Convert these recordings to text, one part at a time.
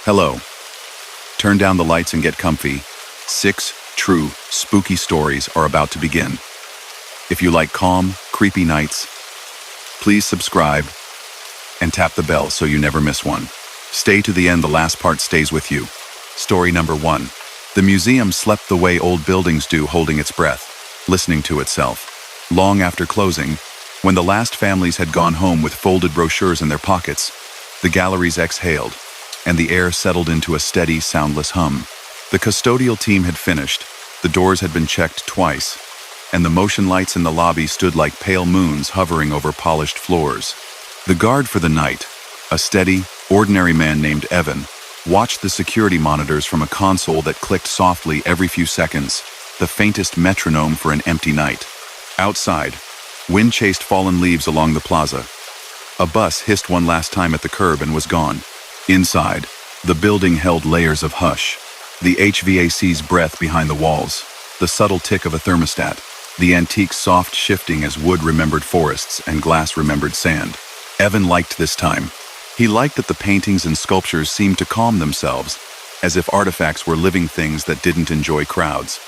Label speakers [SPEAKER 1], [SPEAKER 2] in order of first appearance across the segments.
[SPEAKER 1] Hello. Turn down the lights and get comfy. 6 true, spooky stories are about to begin. If you like calm, creepy nights, please subscribe and tap the bell so you never miss one. Stay to the end, the last part stays with you. Story number 1. The museum slept the way old buildings do, holding its breath, listening to itself. Long after closing, when the last families had gone home with folded brochures in their pockets, the galleries exhaled, and the air settled into a steady, soundless hum. The custodial team had finished, the doors had been checked twice, and the motion lights in the lobby stood like pale moons hovering over polished floors. The guard for the night, a steady, ordinary man named Evan, watched the security monitors from a console that clicked softly every few seconds, the faintest metronome for an empty night. Outside, wind chased fallen leaves along the plaza. A bus hissed one last time at the curb and was gone. Inside, the building held layers of hush. The HVAC's breath behind the walls, the subtle tick of a thermostat, the antique soft shifting as wood remembered forests and glass remembered sand. Evan liked this time. He liked that the paintings and sculptures seemed to calm themselves, as if artifacts were living things that didn't enjoy crowds.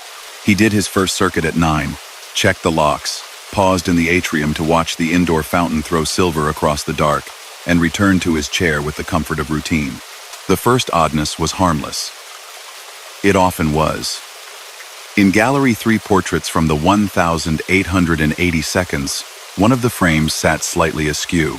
[SPEAKER 1] He did his first circuit at 9, checked the locks, paused in the atrium to watch the indoor fountain throw silver across the dark, and returned to his chair with the comfort of routine. The first oddness was harmless. It often was. In Gallery 3 portraits from the 1,880 seconds, one of the frames sat slightly askew.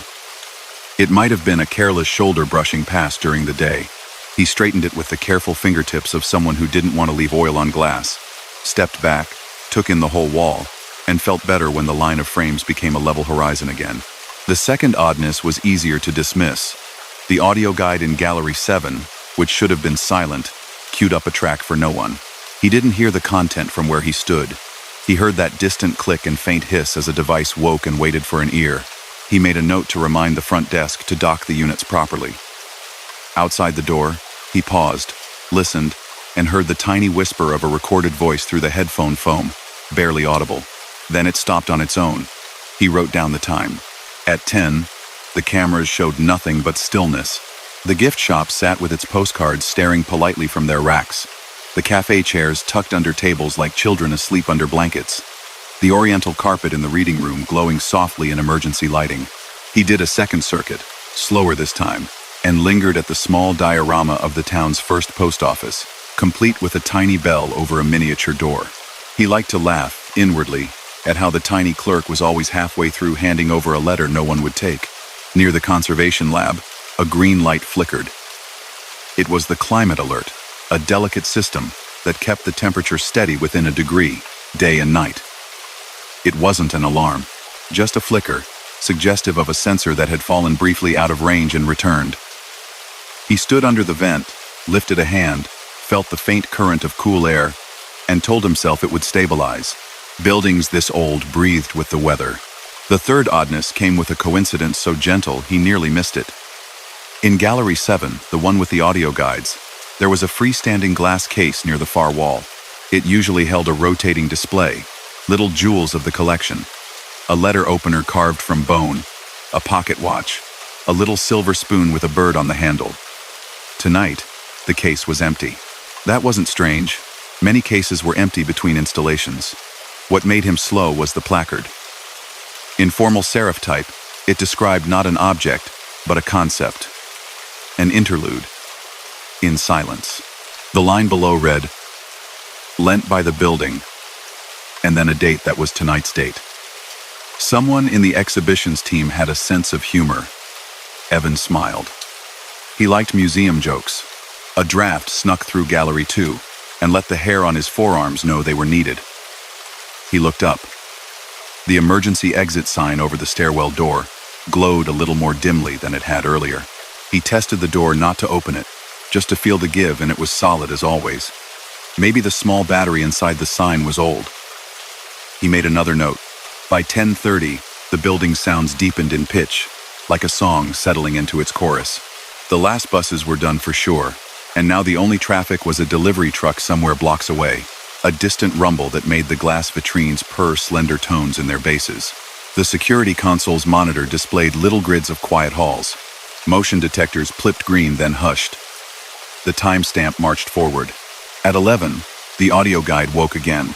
[SPEAKER 1] It might have been a careless shoulder brushing past during the day. He straightened it with the careful fingertips of someone who didn't want to leave oil on glass, stepped back, took in the whole wall, and felt better when the line of frames became a level horizon again. The second oddness was easier to dismiss. The audio guide in Gallery 7, which should have been silent, queued up a track for no one. He didn't hear the content from where he stood. He heard that distant click and faint hiss as a device woke and waited for an ear. He made a note to remind the front desk to dock the units properly. Outside the door, he paused, listened, and heard the tiny whisper of a recorded voice through the headphone foam, barely audible. Then it stopped on its own. He wrote down the time. At 10, the cameras showed nothing but stillness. The gift shop sat with its postcards staring politely from their racks. The cafe chairs tucked under tables like children asleep under blankets. The oriental carpet in the reading room glowing softly in emergency lighting. He did a second circuit, slower this time, and lingered at the small diorama of the town's first post office, complete with a tiny bell over a miniature door. He liked to laugh, inwardly, at how the tiny clerk was always halfway through handing over a letter no one would take. Near the conservation lab, a green light flickered. It was the climate alert, a delicate system that kept the temperature steady within a degree, day and night. It wasn't an alarm, just a flicker, suggestive of a sensor that had fallen briefly out of range and returned. He stood under the vent, lifted a hand, felt the faint current of cool air, and told himself it would stabilize. Buildings this old breathed with the weather. The third oddness came with a coincidence so gentle he nearly missed it. In Gallery 7, the one with the audio guides, there was a freestanding glass case near the far wall. It usually held a rotating display, little jewels of the collection. A letter opener carved from bone, a pocket watch, a little silver spoon with a bird on the handle. Tonight, the case was empty. That wasn't strange. Many cases were empty between installations. What made him slow was the placard. In formal serif type, it described not an object, but a concept. An interlude. In silence. The line below read, "Lent by the building," and then a date that was tonight's date. Someone in the exhibitions team had a sense of humor. Evan smiled. He liked museum jokes. A draft snuck through Gallery 2 and let the hair on his forearms know they were needed. He looked up. The emergency exit sign over the stairwell door glowed a little more dimly than it had earlier. He tested the door not to open it, just to feel the give, and it was solid as always. Maybe the small battery inside the sign was old. He made another note. By 10:30, the building's sounds deepened in pitch, like a song settling into its chorus. The last buses were done for sure, and now the only traffic was a delivery truck somewhere blocks away, a distant rumble that made the glass vitrines purr slender tones in their bases. The security console's monitor displayed little grids of quiet halls. Motion detectors plipped green, then hushed. The timestamp marched forward. At 11, the audio guide woke again.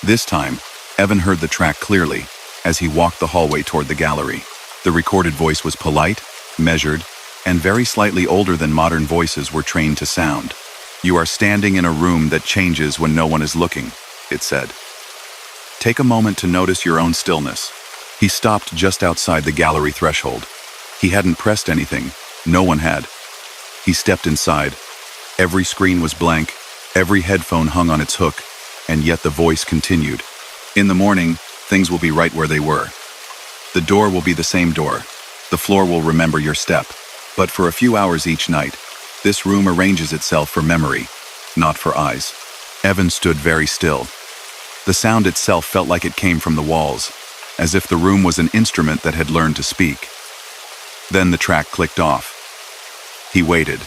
[SPEAKER 1] This time, Evan heard the track clearly as he walked the hallway toward the gallery. The recorded voice was polite, measured, and very slightly older than modern voices were trained to sound. "You are standing in a room that changes when no one is looking," it said. "Take a moment to notice your own stillness." He stopped just outside the gallery threshold. He hadn't pressed anything. No one had. He stepped inside. Every screen was blank, every headphone hung on its hook, and yet the voice continued. "In the morning, things will be right where they were. The door will be the same door. The floor will remember your step. But for a few hours each night, this room arranges itself for memory, not for eyes." Evan stood very still. The sound itself felt like it came from the walls, as if the room was an instrument that had learned to speak. Then the track clicked off. He waited.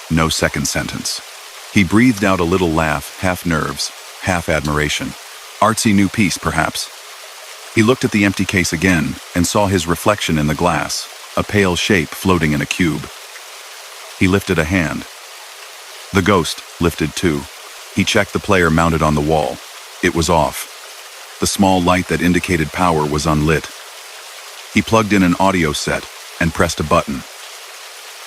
[SPEAKER 1] No second sentence. He breathed out a little laugh, half nerves, half admiration. Artsy new piece, perhaps. He looked at the empty case again and saw his reflection in the glass, a pale shape floating in a cube. He lifted a hand. The ghost lifted too. He checked the player mounted on the wall. It was off. The small light that indicated power was unlit. He plugged in an audio set and pressed a button.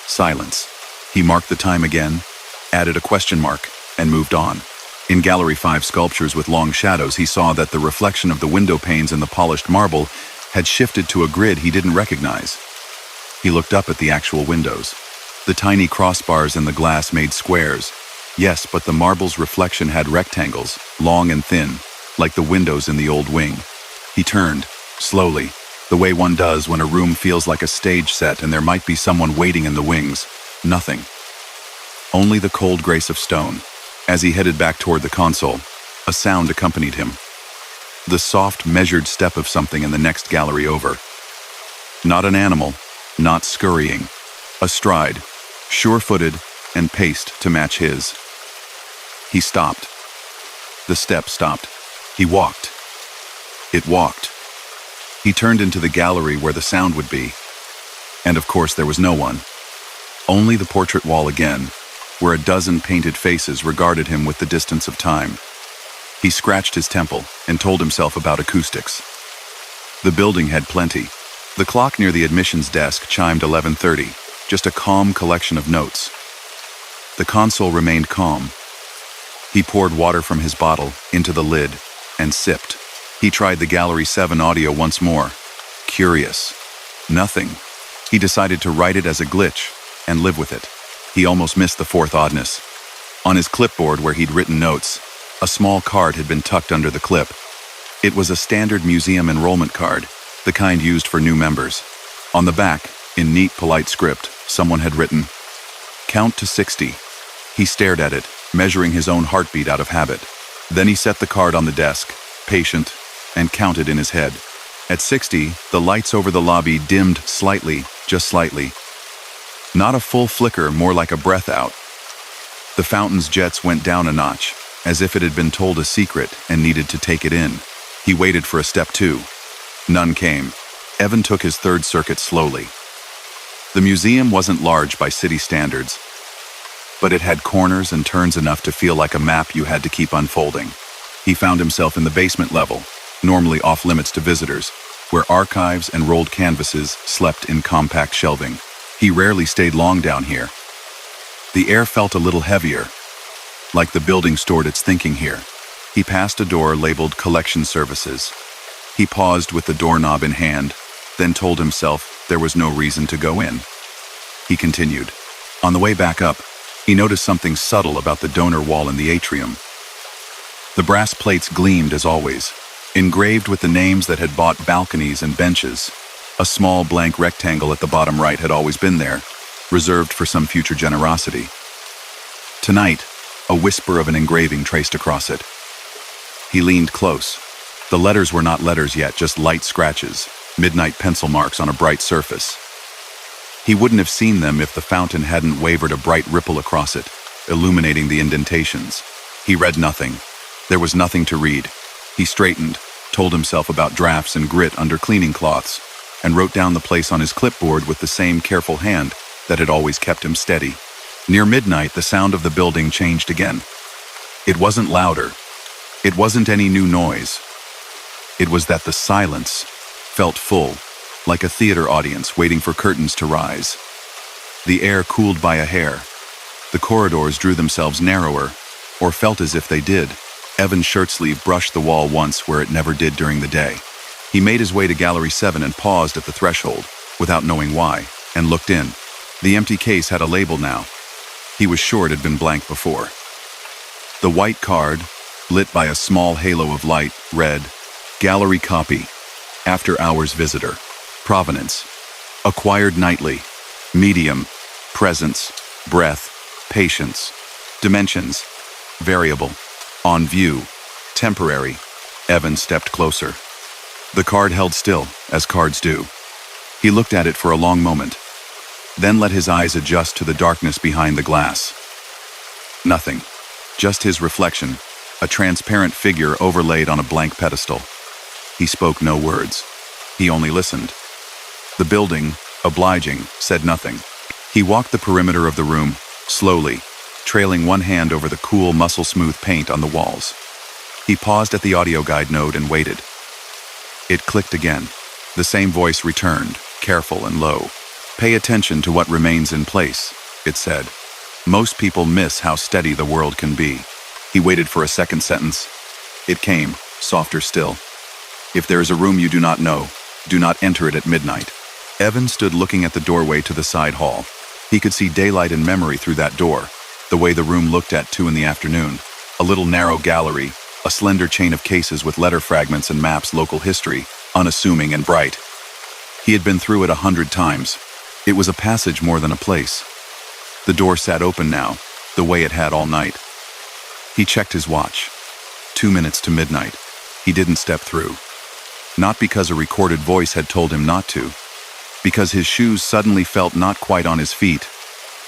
[SPEAKER 1] Silence. He marked the time again, added a question mark, and moved on. In Gallery 5 sculptures with long shadows, he saw that the reflection of the window panes in the polished marble had shifted to a grid he didn't recognize. He looked up at the actual windows. The tiny crossbars in the glass made squares. Yes, but the marble's reflection had rectangles, long and thin, like the windows in the old wing. He turned, slowly, the way one does when a room feels like a stage set and there might be someone waiting in the wings. Nothing. Only the cold grace of stone. As he headed back toward the console, a sound accompanied him. The soft, measured step of something in the next gallery over. Not an animal, not scurrying. A stride, sure-footed and paced to match his. He stopped. The step stopped. He walked. It walked. He turned into the gallery where the sound would be. And of course there was no one. Only the portrait wall again, where a dozen painted faces regarded him with the distance of time. He scratched his temple and told himself about acoustics. The building had plenty. The clock near the admissions desk chimed 11:30, just a calm collection of notes. The console remained calm. He poured water from his bottle into the lid and sipped. He tried the Gallery 7 audio once more. Curious. Nothing. He decided to write it as a glitch and live with it. He almost missed the fourth oddness. On his clipboard where he'd written notes, a small card had been tucked under the clip. It was a standard museum enrollment card, the kind used for new members. On the back, in neat, polite script, someone had written, "Count to 60. He stared at it, measuring his own heartbeat out of habit. Then he set the card on the desk, patient, and counted in his head. At 60, the lights over the lobby dimmed slightly, just slightly. Not a full flicker, more like a breath out. The fountain's jets went down a notch, as if it had been told a secret and needed to take it in. He waited for a step two. None came. Evan took his third circuit slowly. The museum wasn't large by city standards, but it had corners and turns enough to feel like a map you had to keep unfolding. He found himself in the basement level, normally off limits to visitors, where archives and rolled canvases slept in compact shelving. He rarely stayed long down here. The air felt a little heavier, like the building stored its thinking here. He passed a door labeled Collection Services. He paused with the doorknob in hand, then told himself there was no reason to go in. He continued. On the way back up, he noticed something subtle about the donor wall in the atrium. The brass plates gleamed as always, engraved with the names that had bought balconies and benches. A small blank rectangle at the bottom right had always been there, reserved for some future generosity. Tonight, a whisper of an engraving traced across it. He leaned close. The letters were not letters yet, just light scratches, midnight pencil marks on a bright surface. He wouldn't have seen them if the fountain hadn't wavered a bright ripple across it, illuminating the indentations. He read nothing. There was nothing to read. He straightened, told himself about drafts and grit under cleaning cloths, and wrote down the place on his clipboard with the same careful hand that had always kept him steady. Near midnight, the sound of the building changed again. It wasn't louder. It wasn't any new noise. It was that the silence felt full, like a theater audience waiting for curtains to rise. The air cooled by a hair. The corridors drew themselves narrower, or felt as if they did. Evan's shirt sleeve brushed the wall once where it never did during the day. He made his way to Gallery 7 and paused at the threshold, without knowing why, and looked in. The empty case had a label now. He was sure it had been blank before. The white card, lit by a small halo of light, read, "Gallery copy. After hours visitor. Provenance. Acquired nightly. Medium. Presence. Breath. Patience. Dimensions. Variable. On view. Temporary." Evan stepped closer. The card held still, as cards do. He looked at it for a long moment, then let his eyes adjust to the darkness behind the glass. Nothing. Just his reflection, a transparent figure overlaid on a blank pedestal. He spoke no words. He only listened. The building, obliging, said nothing. He walked the perimeter of the room, slowly, trailing one hand over the cool, muscle-smooth paint on the walls. He paused at the audio guide node and waited. It clicked again. The same voice returned, careful and low. "Pay attention to what remains in place," it said. "Most people miss how steady the world can be." He waited for a second sentence. It came, softer still. "If there is a room you do not know, do not enter it at midnight." Evan stood looking at the doorway to the side hall. He could see daylight and memory through that door, the way the room looked at 2 in the afternoon. A little narrow gallery, a slender chain of cases with letter fragments and maps, local history, unassuming and bright. He had been through it 100 times. It was a passage more than a place. The door sat open now, the way it had all night. He checked his watch. 2 minutes to midnight. He didn't step through. Not because a recorded voice had told him not to, because his shoes suddenly felt not quite on his feet,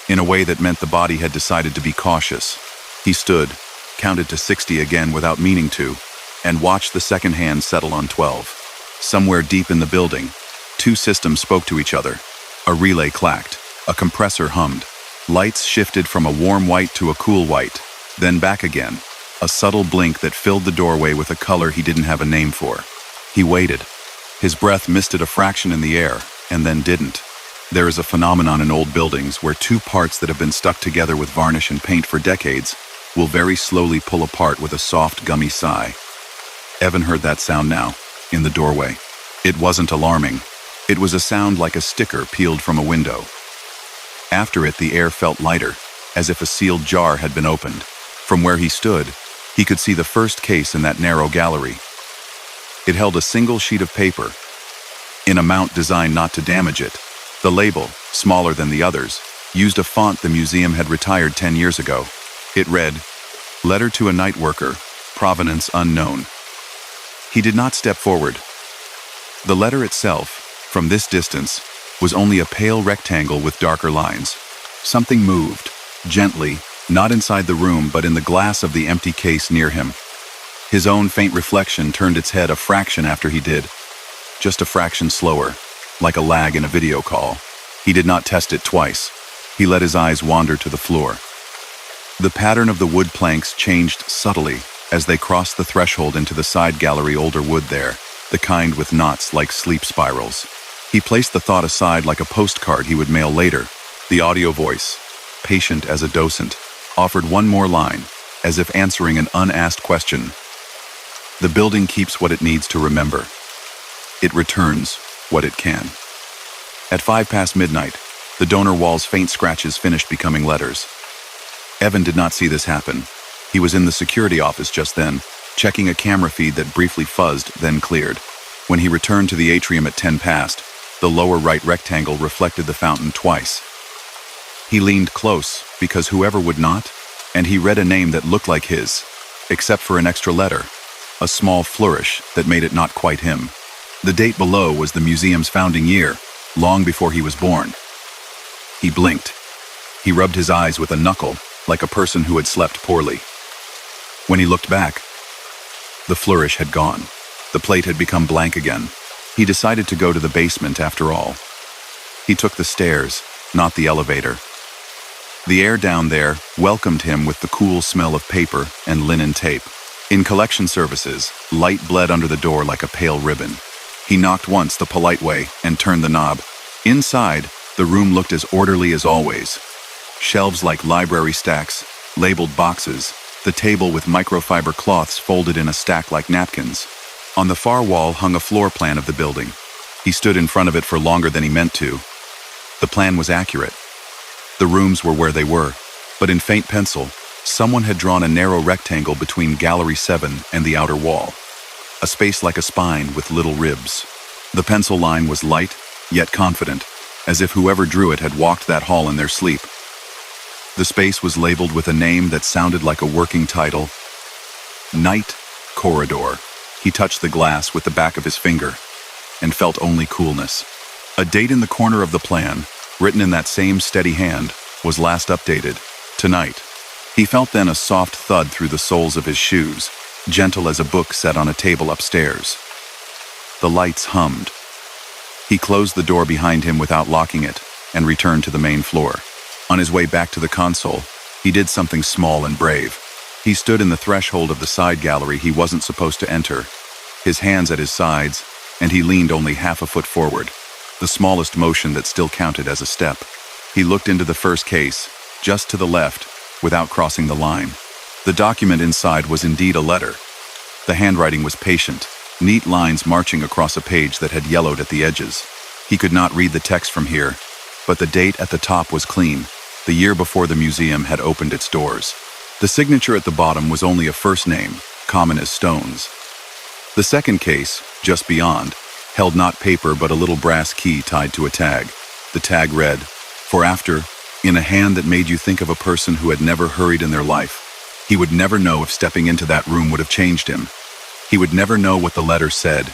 [SPEAKER 1] in a way that meant the body had decided to be cautious. He stood, counted to 60 again without meaning to, and watched the second hand settle on 12. Somewhere deep in the building, 2 systems spoke to each other. A relay clacked, a compressor hummed. Lights shifted from a warm white to a cool white, then back again, a subtle blink that filled the doorway with a color he didn't have a name for. He waited. His breath misted a fraction in the air, and then didn't. There is a phenomenon in old buildings where 2 parts that have been stuck together with varnish and paint for decades will very slowly pull apart with a soft, gummy sigh. Evan heard that sound now, in the doorway. It wasn't alarming. It was a sound like a sticker peeled from a window. After it, the air felt lighter, as if a sealed jar had been opened. From where he stood, he could see the first case in that narrow gallery. It held a single sheet of paper, in a mount designed not to damage it. The label, smaller than the others, used a font the museum had retired 10 years ago. It read, "Letter to a night worker, provenance unknown." He did not step forward. The letter itself, from this distance, was only a pale rectangle with darker lines. Something moved, gently, not inside the room but in the glass of the empty case near him. His own faint reflection turned its head a fraction after he did. Just a fraction slower, like a lag in a video call. He did not test it twice. He let his eyes wander to the floor. The pattern of the wood planks changed subtly as they crossed the threshold into the side gallery. Older wood there, the kind with knots like sleep spirals. He placed the thought aside like a postcard he would mail later. The audio voice, patient as a docent, offered one more line, as if answering an unasked question. The building keeps what it needs to remember. It returns what it can. At 5 past midnight, the donor wall's faint scratches finished becoming letters. Evan did not see this happen. He was in the security office just then, checking a camera feed that briefly fuzzed, then cleared. When he returned to the atrium at 10 past, the lower right rectangle reflected the fountain twice. He leaned close, because whoever would not, and he read a name that looked like his, except for an extra letter, a small flourish that made it not quite him. The date below was the museum's founding year, long before he was born. He blinked. He rubbed his eyes with a knuckle, like a person who had slept poorly. When he looked back, the flourish had gone. The plate had become blank again. He decided to go to the basement after all. He took the stairs, not the elevator. The air down there welcomed him with the cool smell of paper and linen tape. In collection services, light bled under the door like a pale ribbon. He knocked once the polite way and turned the knob. Inside, the room looked as orderly as always. Shelves like library stacks, labeled boxes, the table with microfiber cloths folded in a stack like napkins. On the far wall hung a floor plan of the building. He stood in front of it for longer than he meant to. The plan was accurate. The rooms were where they were, but in faint pencil, someone had drawn a narrow rectangle between Gallery 7 and the outer wall. A space like a spine with little ribs. The pencil line was light, yet confident, as if whoever drew it had walked that hall in their sleep. The space was labeled with a name that sounded like a working title. Night Corridor. He touched the glass with the back of his finger and felt only coolness. A date in the corner of the plan, written in that same steady hand, was last updated. Tonight. He felt then a soft thud through the soles of his shoes, gentle as a book set on a table upstairs. The lights hummed. He closed the door behind him without locking it and returned to the main floor. On his way back to the console, he did something small and brave. He stood in the threshold of the side gallery he wasn't supposed to enter, his hands at his sides, and he leaned only half a foot forward, the smallest motion that still counted as a step. He looked into the first case, just to the left, without crossing the line. The document inside was indeed a letter. The handwriting was patient, neat lines marching across a page that had yellowed at the edges. He could not read the text from here, but the date at the top was clean, the year before the museum had opened its doors. The signature at the bottom was only a first name, common as stones. The second case, just beyond, held not paper but a little brass key tied to a tag. The tag read, "For after, in a hand that made you think of a person who had never hurried in their life." He would never know if stepping into that room would have changed him. He would never know what the letter said.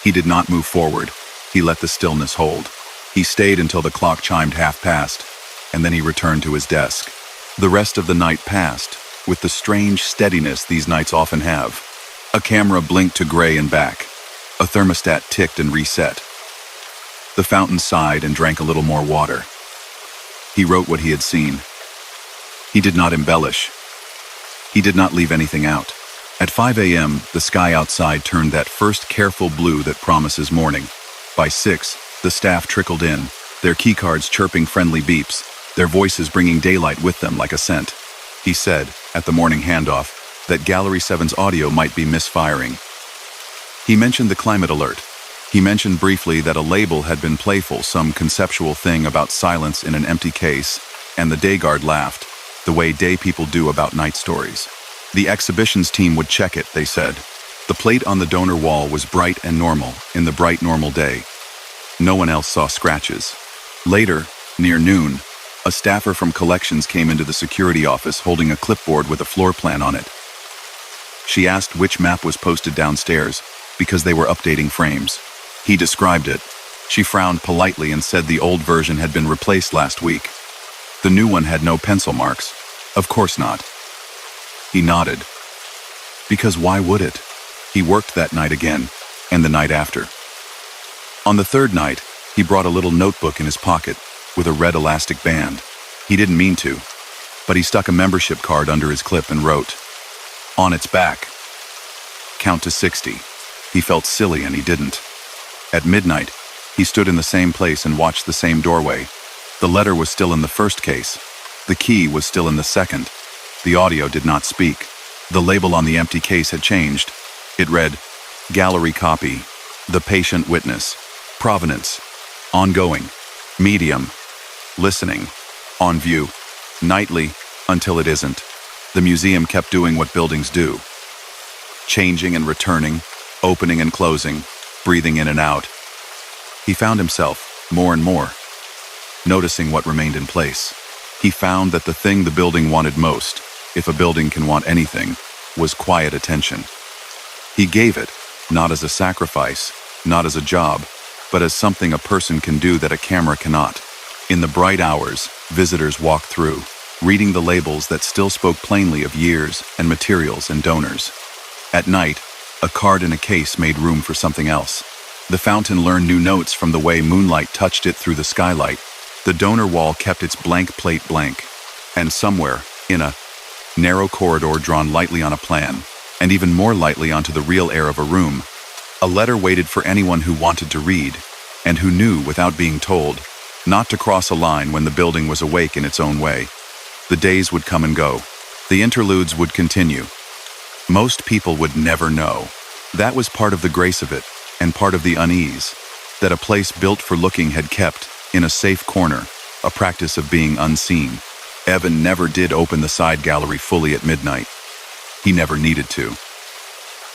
[SPEAKER 1] He did not move forward. He let the stillness hold. He stayed until the clock chimed past, and then he returned to his desk. The rest of the night passed, with the strange steadiness these nights often have. A camera blinked to gray and back. A thermostat ticked and reset. The fountain sighed and drank a little more water. He wrote what he had seen. He did not embellish. He did not leave anything out. At 5 a.m., the sky outside turned that first careful blue that promises morning. By 6, the staff trickled in, their keycards chirping friendly beeps, their voices bringing daylight with them like a scent. He said, at the morning handoff, that Gallery 7's audio might be misfiring. He mentioned the climate alert. He mentioned briefly that a label had been playful, some conceptual thing about silence in an empty case, and the day guard laughed, the way day people do about night stories. The exhibitions team would check it, they said. The plate on the donor wall was bright and normal, in the bright normal day. No one else saw scratches. Later, near noon, a staffer from collections came into the security office holding a clipboard with a floor plan on it. She asked which map was posted downstairs, because they were updating frames. He described it. She frowned politely and said the old version had been replaced last week. The new one had no pencil marks. Of course not. He nodded. Because why would it? He worked that night again, and the night after. On the third night, he brought a little notebook in his pocket, with a red elastic band. He didn't mean to, but he stuck a membership card under his clip and wrote, on its back, count to 60. He felt silly and he didn't. At midnight, he stood in the same place and watched the same doorway. The letter was still in the first case. The key was still in the second. The audio did not speak. The label on the empty case had changed. It read, Gallery Copy, The Patient Witness, Provenance, Ongoing, Medium, Listening, On View, Nightly, Until It Isn't. The museum kept doing what buildings do. Changing and returning, opening and closing, breathing in and out. He found himself, more and more, noticing what remained in place. He found that the thing the building wanted most, if a building can want anything, was quiet attention. He gave it, not as a sacrifice, not as a job, but as something a person can do that a camera cannot. In the bright hours, visitors walked through, reading the labels that still spoke plainly of years and materials and donors. At night, a card in a case made room for something else. The fountain learned new notes from the way moonlight touched it through the skylight. The donor wall kept its blank plate blank. And somewhere, in a narrow corridor drawn lightly on a plan, and even more lightly onto the real air of a room, a letter waited for anyone who wanted to read, and who knew, without being told, not to cross a line when the building was awake in its own way. The days would come and go. The interludes would continue. Most people would never know. That was part of the grace of it, and part of the unease, that a place built for looking had kept, in a safe corner, a practice of being unseen. Evan never did open the side gallery fully at midnight. He never needed to.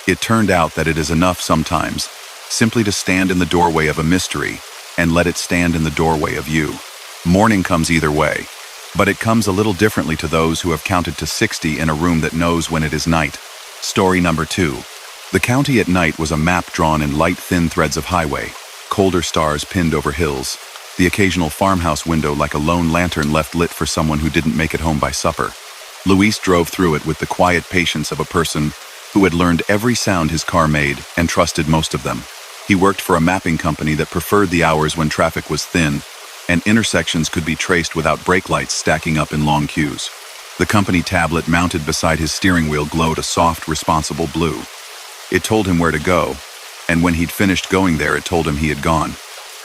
[SPEAKER 1] It turned out that it is enough sometimes, simply to stand in the doorway of a mystery, and let it stand in the doorway of you. Morning comes either way, but it comes a little differently to those who have counted to 60 in a room that knows when it is night. Story number 2. The county at night was a map drawn in light, thin threads of highway, colder stars pinned over hills, the occasional farmhouse window like a lone lantern left lit for someone who didn't make it home by supper. Luis drove through it with the quiet patience of a person who had learned every sound his car made and trusted most of them. He worked for a mapping company that preferred the hours when traffic was thin and intersections could be traced without brake lights stacking up in long queues. The company tablet mounted beside his steering wheel glowed a soft, responsible blue. It told him where to go, and when he'd finished going there, it told him he had gone.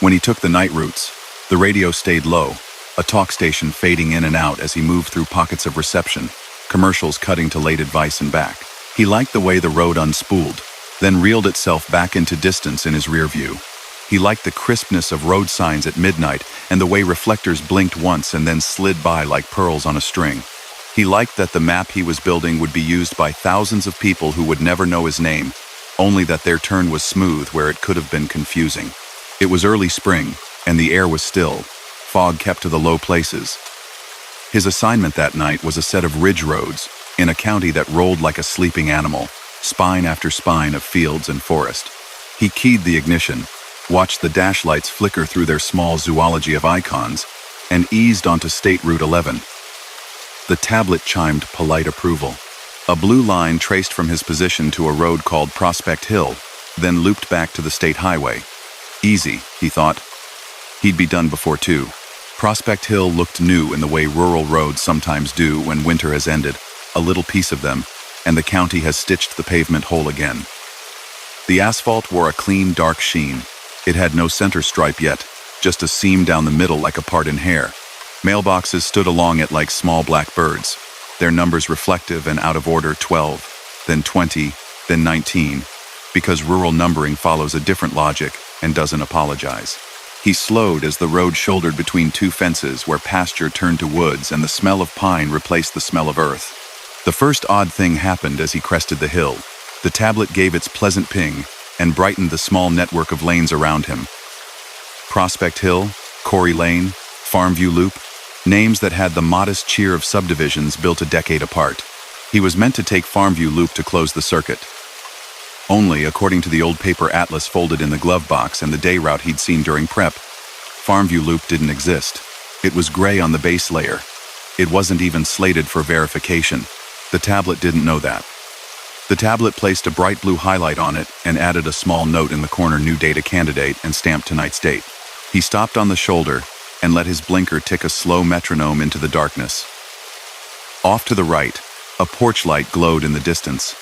[SPEAKER 1] When he took the night routes, the radio stayed low, a talk station fading in and out as he moved through pockets of reception, commercials cutting to late advice and back. He liked the way the road unspooled, then reeled itself back into distance in his rear view. He liked the crispness of road signs at midnight and the way reflectors blinked once and then slid by like pearls on a string. He liked that the map he was building would be used by thousands of people who would never know his name, only that their turn was smooth where it could have been confusing. It was early spring, and the air was still. Fog kept to the low places. His assignment that night was a set of ridge roads in a county that rolled like a sleeping animal, spine after spine of fields and forest. He keyed the ignition, watched the dash lights flicker through their small zoology of icons, and eased onto State Route 11. The tablet chimed polite approval. A blue line traced from his position to a road called Prospect Hill, then looped back to the state highway. Easy, he thought. He'd be done before 2. Prospect Hill looked new in the way rural roads sometimes do when winter has ended, a little piece of them, and the county has stitched the pavement whole again. The asphalt wore a clean, dark sheen. It had no center stripe yet, just a seam down the middle like a part in hair. Mailboxes stood along it like small black birds, their numbers reflective and out of order: 12, then 20, then 19, because rural numbering follows a different logic and doesn't apologize. He slowed as the road shouldered between 2 fences where pasture turned to woods and the smell of pine replaced the smell of earth. The first odd thing happened as he crested the hill. The tablet gave its pleasant ping and brightened the small network of lanes around him. Prospect Hill, Corey Lane, Farmview Loop, names that had the modest cheer of subdivisions built a decade apart. He was meant to take Farmview Loop to close the circuit. Only, according to the old paper atlas folded in the glove box and the day route he'd seen during prep, Farmview Loop didn't exist. It was gray on the base layer. It wasn't even slated for verification. The tablet didn't know that. The tablet placed a bright blue highlight on it and added a small note in the corner: new data candidate, and stamped tonight's date. He stopped on the shoulder and let his blinker tick a slow metronome into the darkness. Off to the right, a porch light glowed in the distance.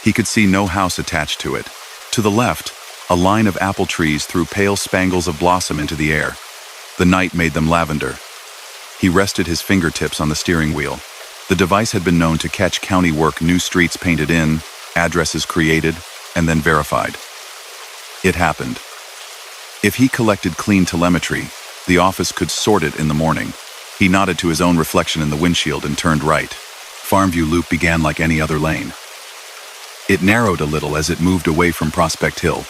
[SPEAKER 1] He could see no house attached to it. To the left, a line of apple trees threw pale spangles of blossom into the air. The night made them lavender. He rested his fingertips on the steering wheel. The device had been known to catch county work: new streets painted in, addresses created, and then verified. It happened. If he collected clean telemetry, the office could sort it in the morning. He nodded to his own reflection in the windshield and turned right. Farmview Loop began like any other lane. It narrowed a little as it moved away from Prospect Hill,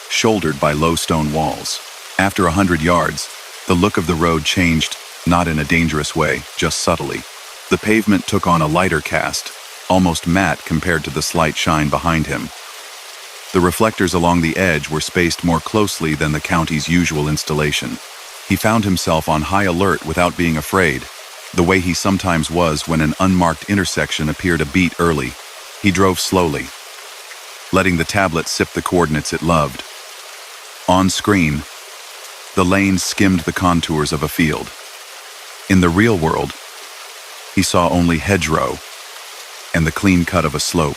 [SPEAKER 1] shouldered by low stone walls. After 100 yards, the look of the road changed, not in a dangerous way, just subtly. The pavement took on a lighter cast, almost matte compared to the slight shine behind him. The reflectors along the edge were spaced more closely than the county's usual installation. He found himself on high alert without being afraid, the way he sometimes was when an unmarked intersection appeared a beat early. He drove slowly, letting the tablet sip the coordinates it loved. On screen, the lane skimmed the contours of a field. In the real world, He saw only hedgerow and the clean cut of a slope.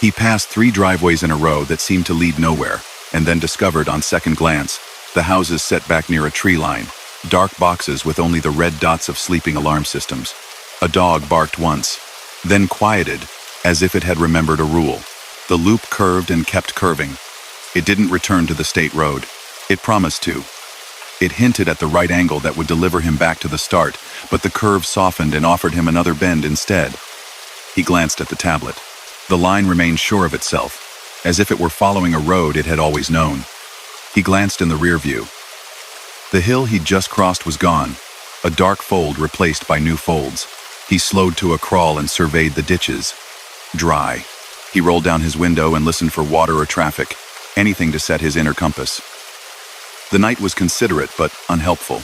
[SPEAKER 1] He passed 3 driveways in a row that seemed to lead nowhere, and then discovered on second glance the houses set back near a tree line, dark boxes with only the red dots of sleeping alarm systems. A dog barked once, then quieted, as if it had remembered a rule. The loop curved and kept curving. It didn't return to the state road. It promised to. It hinted at the right angle that would deliver him back to the start, but the curve softened and offered him another bend instead. He glanced at the tablet. The line remained sure of itself, as if it were following a road it had always known. He glanced in the rear view. The hill he'd just crossed was gone, a dark fold replaced by new folds. He slowed to a crawl and surveyed the ditches. Dry. He rolled down his window and listened for water or traffic, anything to set his inner compass. The night was considerate but unhelpful.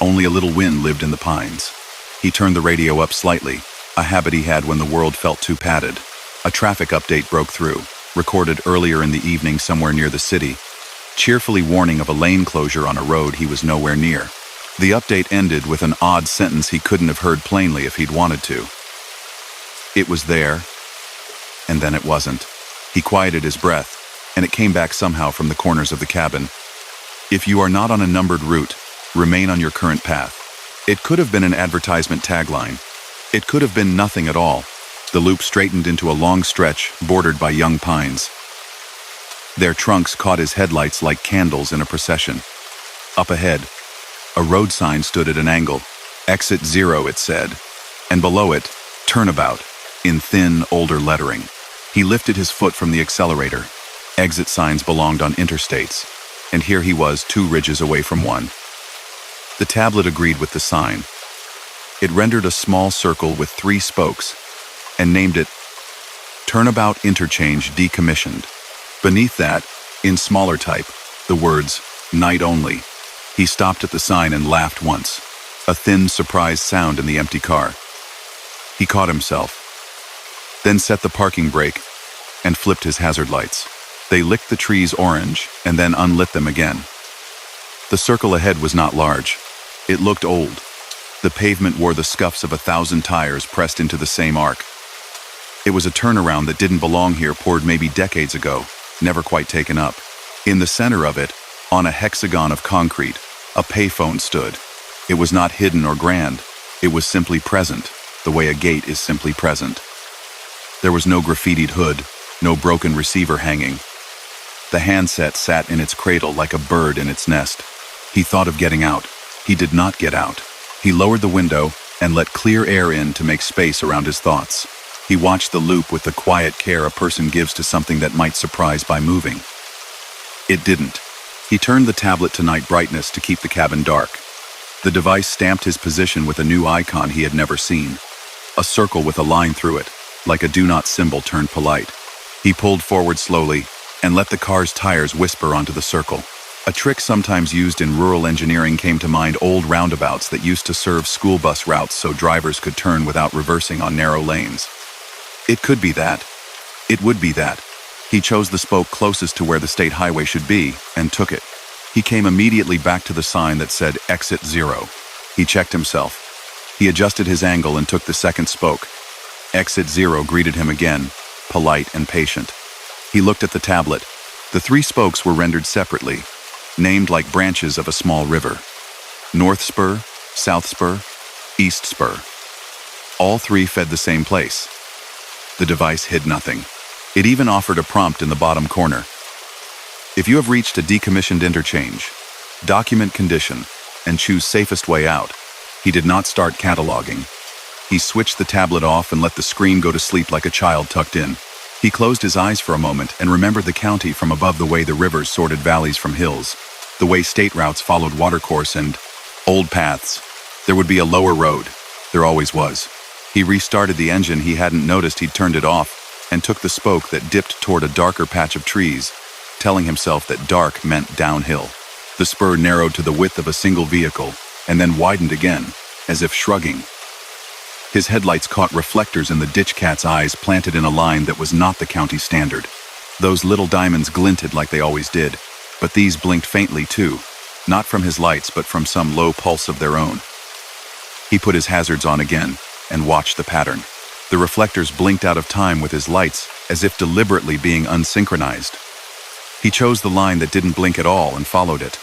[SPEAKER 1] Only a little wind lived in the pines. He turned the radio up slightly, a habit he had when the world felt too padded. A traffic update broke through, recorded earlier in the evening somewhere near the city, cheerfully warning of a lane closure on a road he was nowhere near. The update ended with an odd sentence he couldn't have heard plainly if he'd wanted to. It was there, and then it wasn't. He quieted his breath, and it came back somehow from the corners of the cabin. If you are not on a numbered route, remain on your current path. It could have been an advertisement tagline. It could have been nothing at all. The loop straightened into a long stretch bordered by young pines. Their trunks caught his headlights like candles in a procession. Up ahead, a road sign stood at an angle. Exit 0, it said. And below it, turnabout, in thin, older lettering. He lifted his foot from the accelerator. Exit signs belonged on interstates, and here he was 2 ridges away from one. The tablet agreed with the sign. It rendered a small circle with 3 spokes, and named it Turnabout Interchange Decommissioned. Beneath that, in smaller type, the words, Night Only. He stopped at the sign and laughed once, a thin, surprised sound in the empty car. He caught himself, then set the parking brake and flipped his hazard lights. They licked the trees orange and then unlit them again. The circle ahead was not large. It looked old. The pavement wore the scuffs of 1,000 tires pressed into the same arc. It was a turnaround that didn't belong here, poured maybe decades ago, never quite taken up. In the center of it, on a hexagon of concrete, a payphone stood. It was not hidden or grand. It was simply present, the way a gate is simply present. There was no graffitied hood, no broken receiver hanging. The handset sat in its cradle like a bird in its nest. He thought of getting out. He did not get out. He lowered the window and let clear air in to make space around his thoughts. He watched the loop with the quiet care a person gives to something that might surprise by moving. It didn't. He turned the tablet to night brightness to keep the cabin dark. The device stamped his position with a new icon he had never seen. A circle with a line through it, like a do not symbol turned polite. He pulled forward slowly and let the car's tires whisper onto the circle. A trick sometimes used in rural engineering came to mind: old roundabouts that used to serve school bus routes so drivers could turn without reversing on narrow lanes. It could be that. It would be that. He chose the spoke closest to where the state highway should be and took it. He came immediately back to the sign that said Exit 0. He checked himself. He adjusted his angle and took the second spoke. Exit 0 greeted him again, polite and patient. He looked at the tablet. The 3 spokes were rendered separately, named like branches of a small river. North Spur, South Spur, East Spur. All 3 fed the same place. The device hid nothing. It even offered a prompt in the bottom corner. If you have reached a decommissioned interchange, document condition and choose safest way out. He did not start cataloging. He switched the tablet off and let the screen go to sleep like a child tucked in. He closed his eyes for a moment and remembered the county from above, the way the rivers sorted valleys from hills, the way state routes followed watercourse and old paths. There would be a lower road. There always was. He restarted the engine. He hadn't noticed he'd turned it off, and took the spoke that dipped toward a darker patch of trees, telling himself that dark meant downhill. The spur narrowed to the width of a single vehicle, and then widened again, as if shrugging. His headlights caught reflectors in the ditch cat's eyes, planted in a line that was not the county standard. Those little diamonds glinted like they always did, but these blinked faintly too, not from his lights but from some low pulse of their own. He put his hazards on again, and watched the pattern. The reflectors blinked out of time with his lights, as if deliberately being unsynchronized. He chose the line that didn't blink at all and followed it.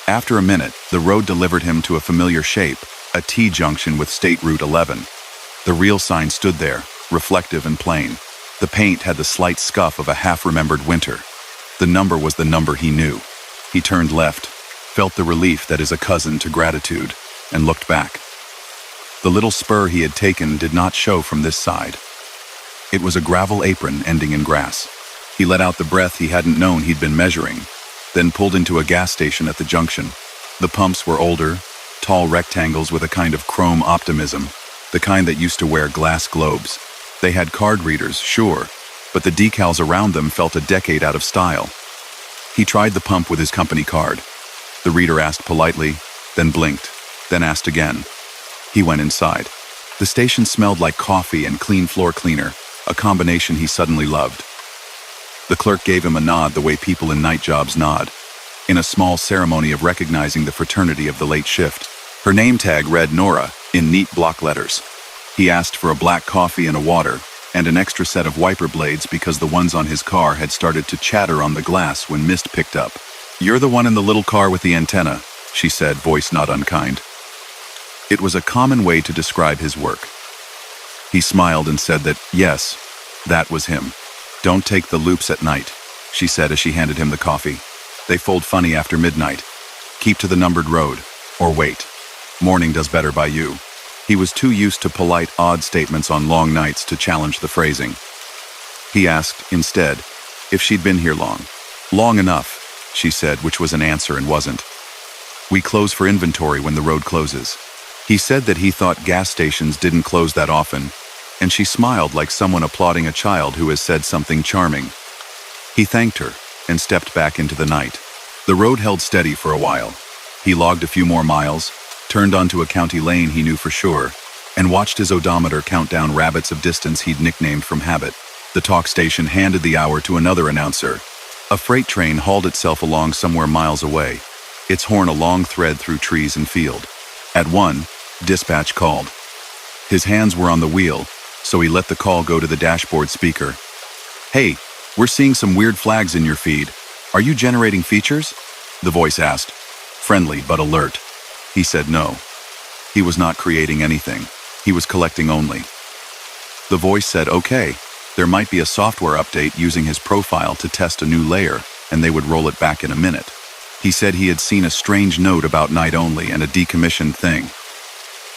[SPEAKER 1] After a minute, the road delivered him to a familiar shape, a T-junction with State Route 11. The real sign stood there, reflective and plain. The paint had the slight scuff of a half-remembered winter. The number was the number he knew. He turned left, felt the relief that is a cousin to gratitude, and looked back. The little spur he had taken did not show from this side. It was a gravel apron ending in grass. He let out the breath he hadn't known he'd been measuring, then pulled into a gas station at the junction. The pumps were older, tall rectangles with a kind of chrome optimism, the kind that used to wear glass globes. They had card readers, sure, but the decals around them felt a decade out of style. He tried the pump with his company card. The reader asked politely, then blinked, then asked again. He went inside. The station smelled like coffee and clean floor cleaner, a combination he suddenly loved. The clerk gave him a nod the way people in night jobs nod, in a small ceremony of recognizing the fraternity of the late shift. Her name tag read Nora, in neat block letters. He asked for a black coffee and a water, and an extra set of wiper blades because the ones on his car had started to chatter on the glass when mist picked up. "You're the one in the little car with the antenna," she said, voice not unkind. It was a common way to describe his work. He smiled and said that, yes, that was him. "Don't take the loops at night," she said as she handed him the coffee. "They fold funny after midnight. Keep to the numbered road, or wait. Morning does better by you." He was too used to polite, odd statements on long nights to challenge the phrasing. He asked, instead, if she'd been here long. "Long enough," she said, which was an answer and wasn't. "We close for inventory when the road closes." He said that he thought gas stations didn't close that often, and she smiled like someone applauding a child who has said something charming. He thanked her and stepped back into the night. The road held steady for a while. He logged a few more miles, turned onto a county lane he knew for sure, and watched his odometer count down rabbits of distance he'd nicknamed from habit. The talk station handed the hour to another announcer. A freight train hauled itself along somewhere miles away, its horn a long thread through trees and field. At 1, dispatch called. His hands were on the wheel, so he let the call go to the dashboard speaker. "Hey, we're seeing some weird flags in your feed. Are you generating features?" the voice asked. Friendly but alert. He said no. He was not creating anything. He was collecting only. The voice said, "Okay, there might be a software update using his profile to test a new layer, and they would roll it back in a minute." He said he had seen a strange note about night only and a decommissioned thing.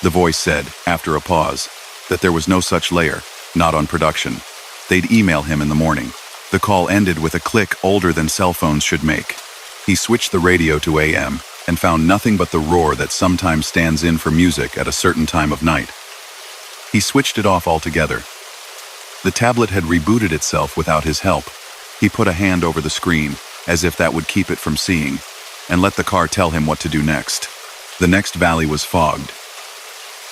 [SPEAKER 1] The voice said, after a pause, that there was no such layer, not on production. They'd email him in the morning. The call ended with a click older than cell phones should make. He switched the radio to AM and found nothing but the roar that sometimes stands in for music at a certain time of night. He switched it off altogether. The tablet had rebooted itself without his help. He put a hand over the screen, as if that would keep it from seeing, and let the car tell him what to do next. The next valley was fogged.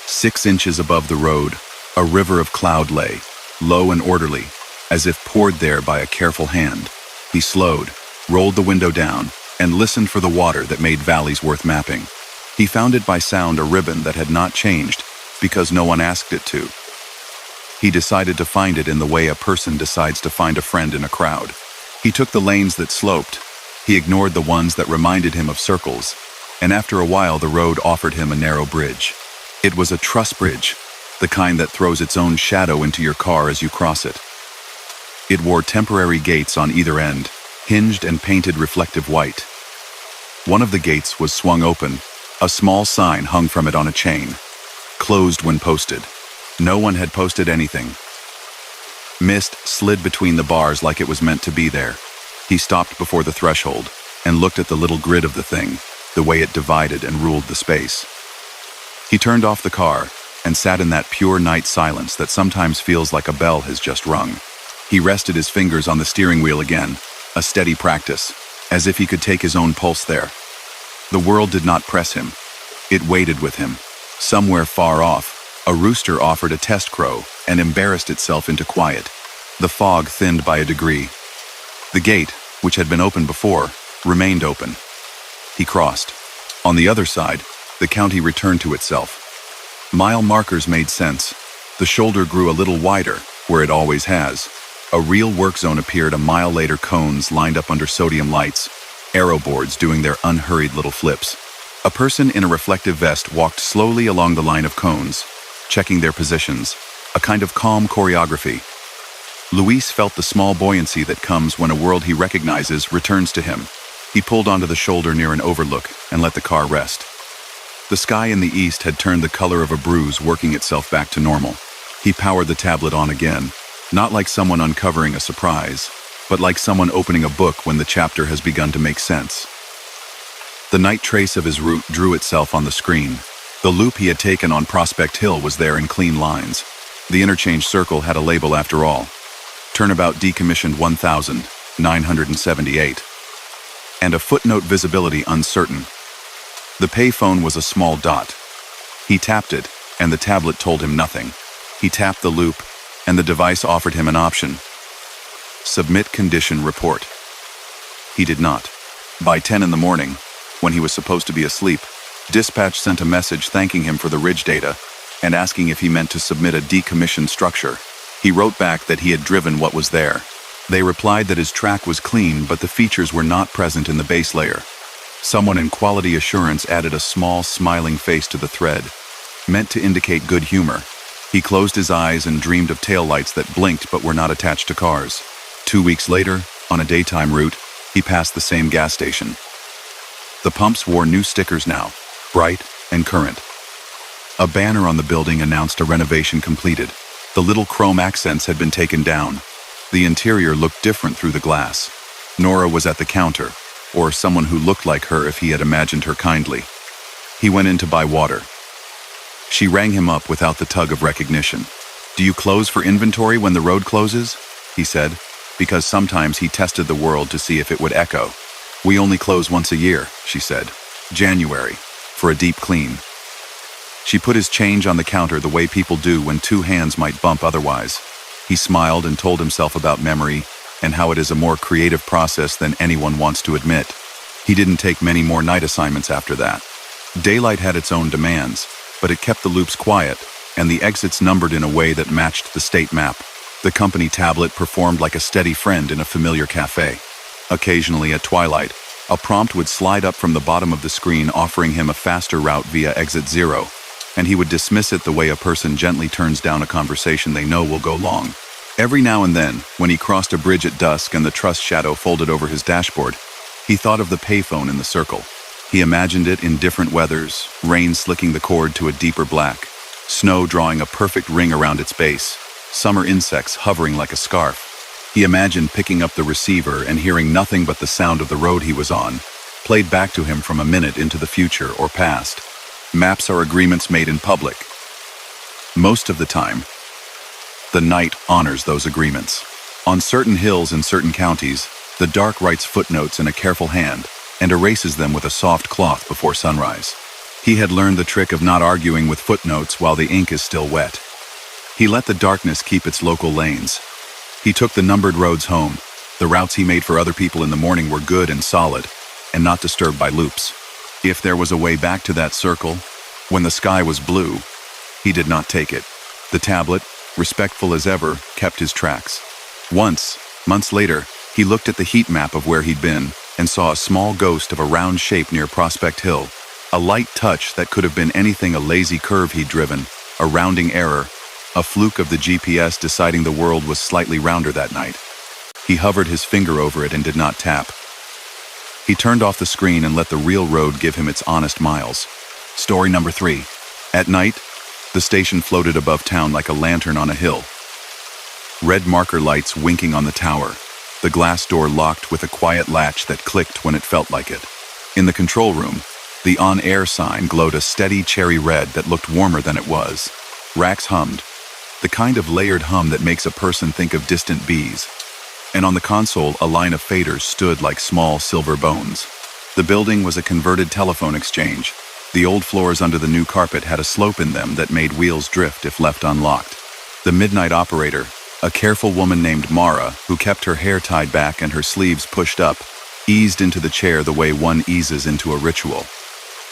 [SPEAKER 1] 6 inches above the road, a river of cloud lay, low and orderly, as if poured there by a careful hand. He slowed, rolled the window down, and listened for the water that made valleys worth mapping. He found it by sound a ribbon that had not changed, because no one asked it to. He decided to find it in the way a person decides to find a friend in a crowd. He took the lanes that sloped. He ignored the ones that reminded him of circles, and after a while the road offered him a narrow bridge. It was a truss bridge, the kind that throws its own shadow into your car as you cross it. It wore temporary gates on either end, hinged and painted reflective white. One of the gates was swung open, a small sign hung from it on a chain. Closed when posted. No one had posted anything. Mist slid between the bars like it was meant to be there. He stopped before the threshold and looked at the little grid of the thing, the way it divided and ruled the space. He turned off the car and sat in that pure night silence that sometimes feels like a bell has just rung. He rested his fingers on the steering wheel again, a steady practice, as if he could take his own pulse there. The world did not press him. It waited with him. Somewhere far off, a rooster offered a test crow and embarrassed itself into quiet. The fog thinned by a degree. The gate, which had been open before, remained open. He crossed. On the other side, the county returned to itself. Mile markers made sense. The shoulder grew a little wider, where it always has. A real work zone appeared a mile later, cones lined up under sodium lights, aero boards doing their unhurried little flips. A person in a reflective vest walked slowly along the line of cones, checking their positions, a kind of calm choreography. Luis felt the small buoyancy that comes when a world he recognizes returns to him. He pulled onto the shoulder near an overlook and let the car rest. The sky in the east had turned the color of a bruise, working itself back to normal. He powered the tablet on again, not like someone uncovering a surprise, but like someone opening a book when the chapter has begun to make sense. The night trace of his route drew itself on the screen. The loop he had taken on Prospect Hill was there in clean lines. The interchange circle had a label after all. Turnabout decommissioned 1,978. And a footnote, visibility uncertain. The payphone was a small dot. He tapped it, and the tablet told him nothing. He tapped the loop, and the device offered him an option. Submit condition report. He did not. By 10 in the morning, when he was supposed to be asleep, dispatch sent a message thanking him for the ridge data and asking if he meant to submit a decommissioned structure. He wrote back that he had driven what was there. They replied that his track was clean, but the features were not present in the base layer. Someone in quality assurance added a small, smiling face to the thread, meant to indicate good humor. He closed his eyes and dreamed of taillights that blinked but were not attached to cars. 2 weeks later, on a daytime route, he passed the same gas station. The pumps wore new stickers now, bright and current. A banner on the building announced a renovation completed. The little chrome accents had been taken down. The interior looked different through the glass. Nora was at the counter, or someone who looked like her if he had imagined her kindly. He went in to buy water. She rang him up without the tug of recognition. "Do you close for inventory when the road closes?" he said, because sometimes he tested the world to see if it would echo. "We only close once a year," she said. "January, for a deep clean." She put his change on the counter the way people do when two hands might bump otherwise. He smiled and told himself about memory and how it is a more creative process than anyone wants to admit. He didn't take many more night assignments after that. Daylight had its own demands, but it kept the loops quiet and the exits numbered in a way that matched the state map. The company tablet performed like a steady friend in a familiar cafe. Occasionally at twilight, a prompt would slide up from the bottom of the screen offering him a faster route via exit 0, and he would dismiss it the way a person gently turns down a conversation they know will go long. Every now and then, when he crossed a bridge at dusk and the truss shadow folded over his dashboard, he thought of the payphone in the circle. He imagined it in different weathers, rain slicking the cord to a deeper black, snow drawing a perfect ring around its base, summer insects hovering like a scarf. He imagined picking up the receiver and hearing nothing but the sound of the road he was on, played back to him from a minute into the future or past. Maps are agreements made in public. Most of the time, the night honors those agreements. On certain hills in certain counties, the dark writes footnotes in a careful hand and erases them with a soft cloth before sunrise. He had learned the trick of not arguing with footnotes while the ink is still wet. He let the darkness keep its local lanes. He took the numbered roads home. The routes he made for other people in the morning were good and solid, and not disturbed by loops. If there was a way back to that circle, when the sky was blue, he did not take it. The tablet, respectful as ever, kept his tracks. Once, months later, he looked at the heat map of where he'd been and saw a small ghost of a round shape near Prospect Hill. A light touch that could have been anything, a lazy curve he'd driven, a rounding error, a fluke of the GPS deciding the world was slightly rounder that night. He hovered his finger over it and did not tap. He turned off the screen and let the real road give him its honest miles. Story number 3. At night, the station floated above town like a lantern on a hill. Red marker lights winking on the tower. The glass door locked with a quiet latch that clicked when it felt like it. In the control room, the on-air sign glowed a steady cherry red that looked warmer than it was. Racks hummed, the kind of layered hum that makes a person think of distant bees. And on the console, a line of faders stood like small silver bones. The building was a converted telephone exchange. The old floors under the new carpet had a slope in them that made wheels drift if left unlocked. The midnight operator, a careful woman named Mara, who kept her hair tied back and her sleeves pushed up, eased into the chair the way one eases into a ritual.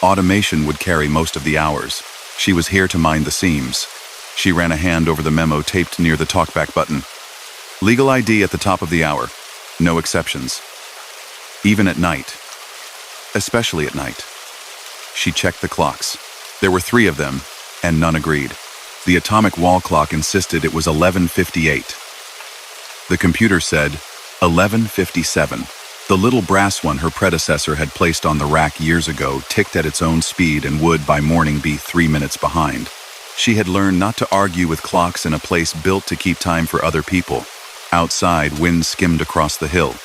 [SPEAKER 1] Automation would carry most of the hours. She was here to mind the seams. She ran a hand over the memo taped near the talkback button. Legal ID at the top of the hour. No exceptions. Even at night. Especially at night. She checked the clocks. There were 3 of them, and none agreed. The atomic wall clock insisted it was 11:58. The computer said 11:57. The little brass one her predecessor had placed on the rack years ago ticked at its own speed and would by morning be 3 minutes behind. She had learned not to argue with clocks in a place built to keep time for other people. Outside, wind skimmed across the hill.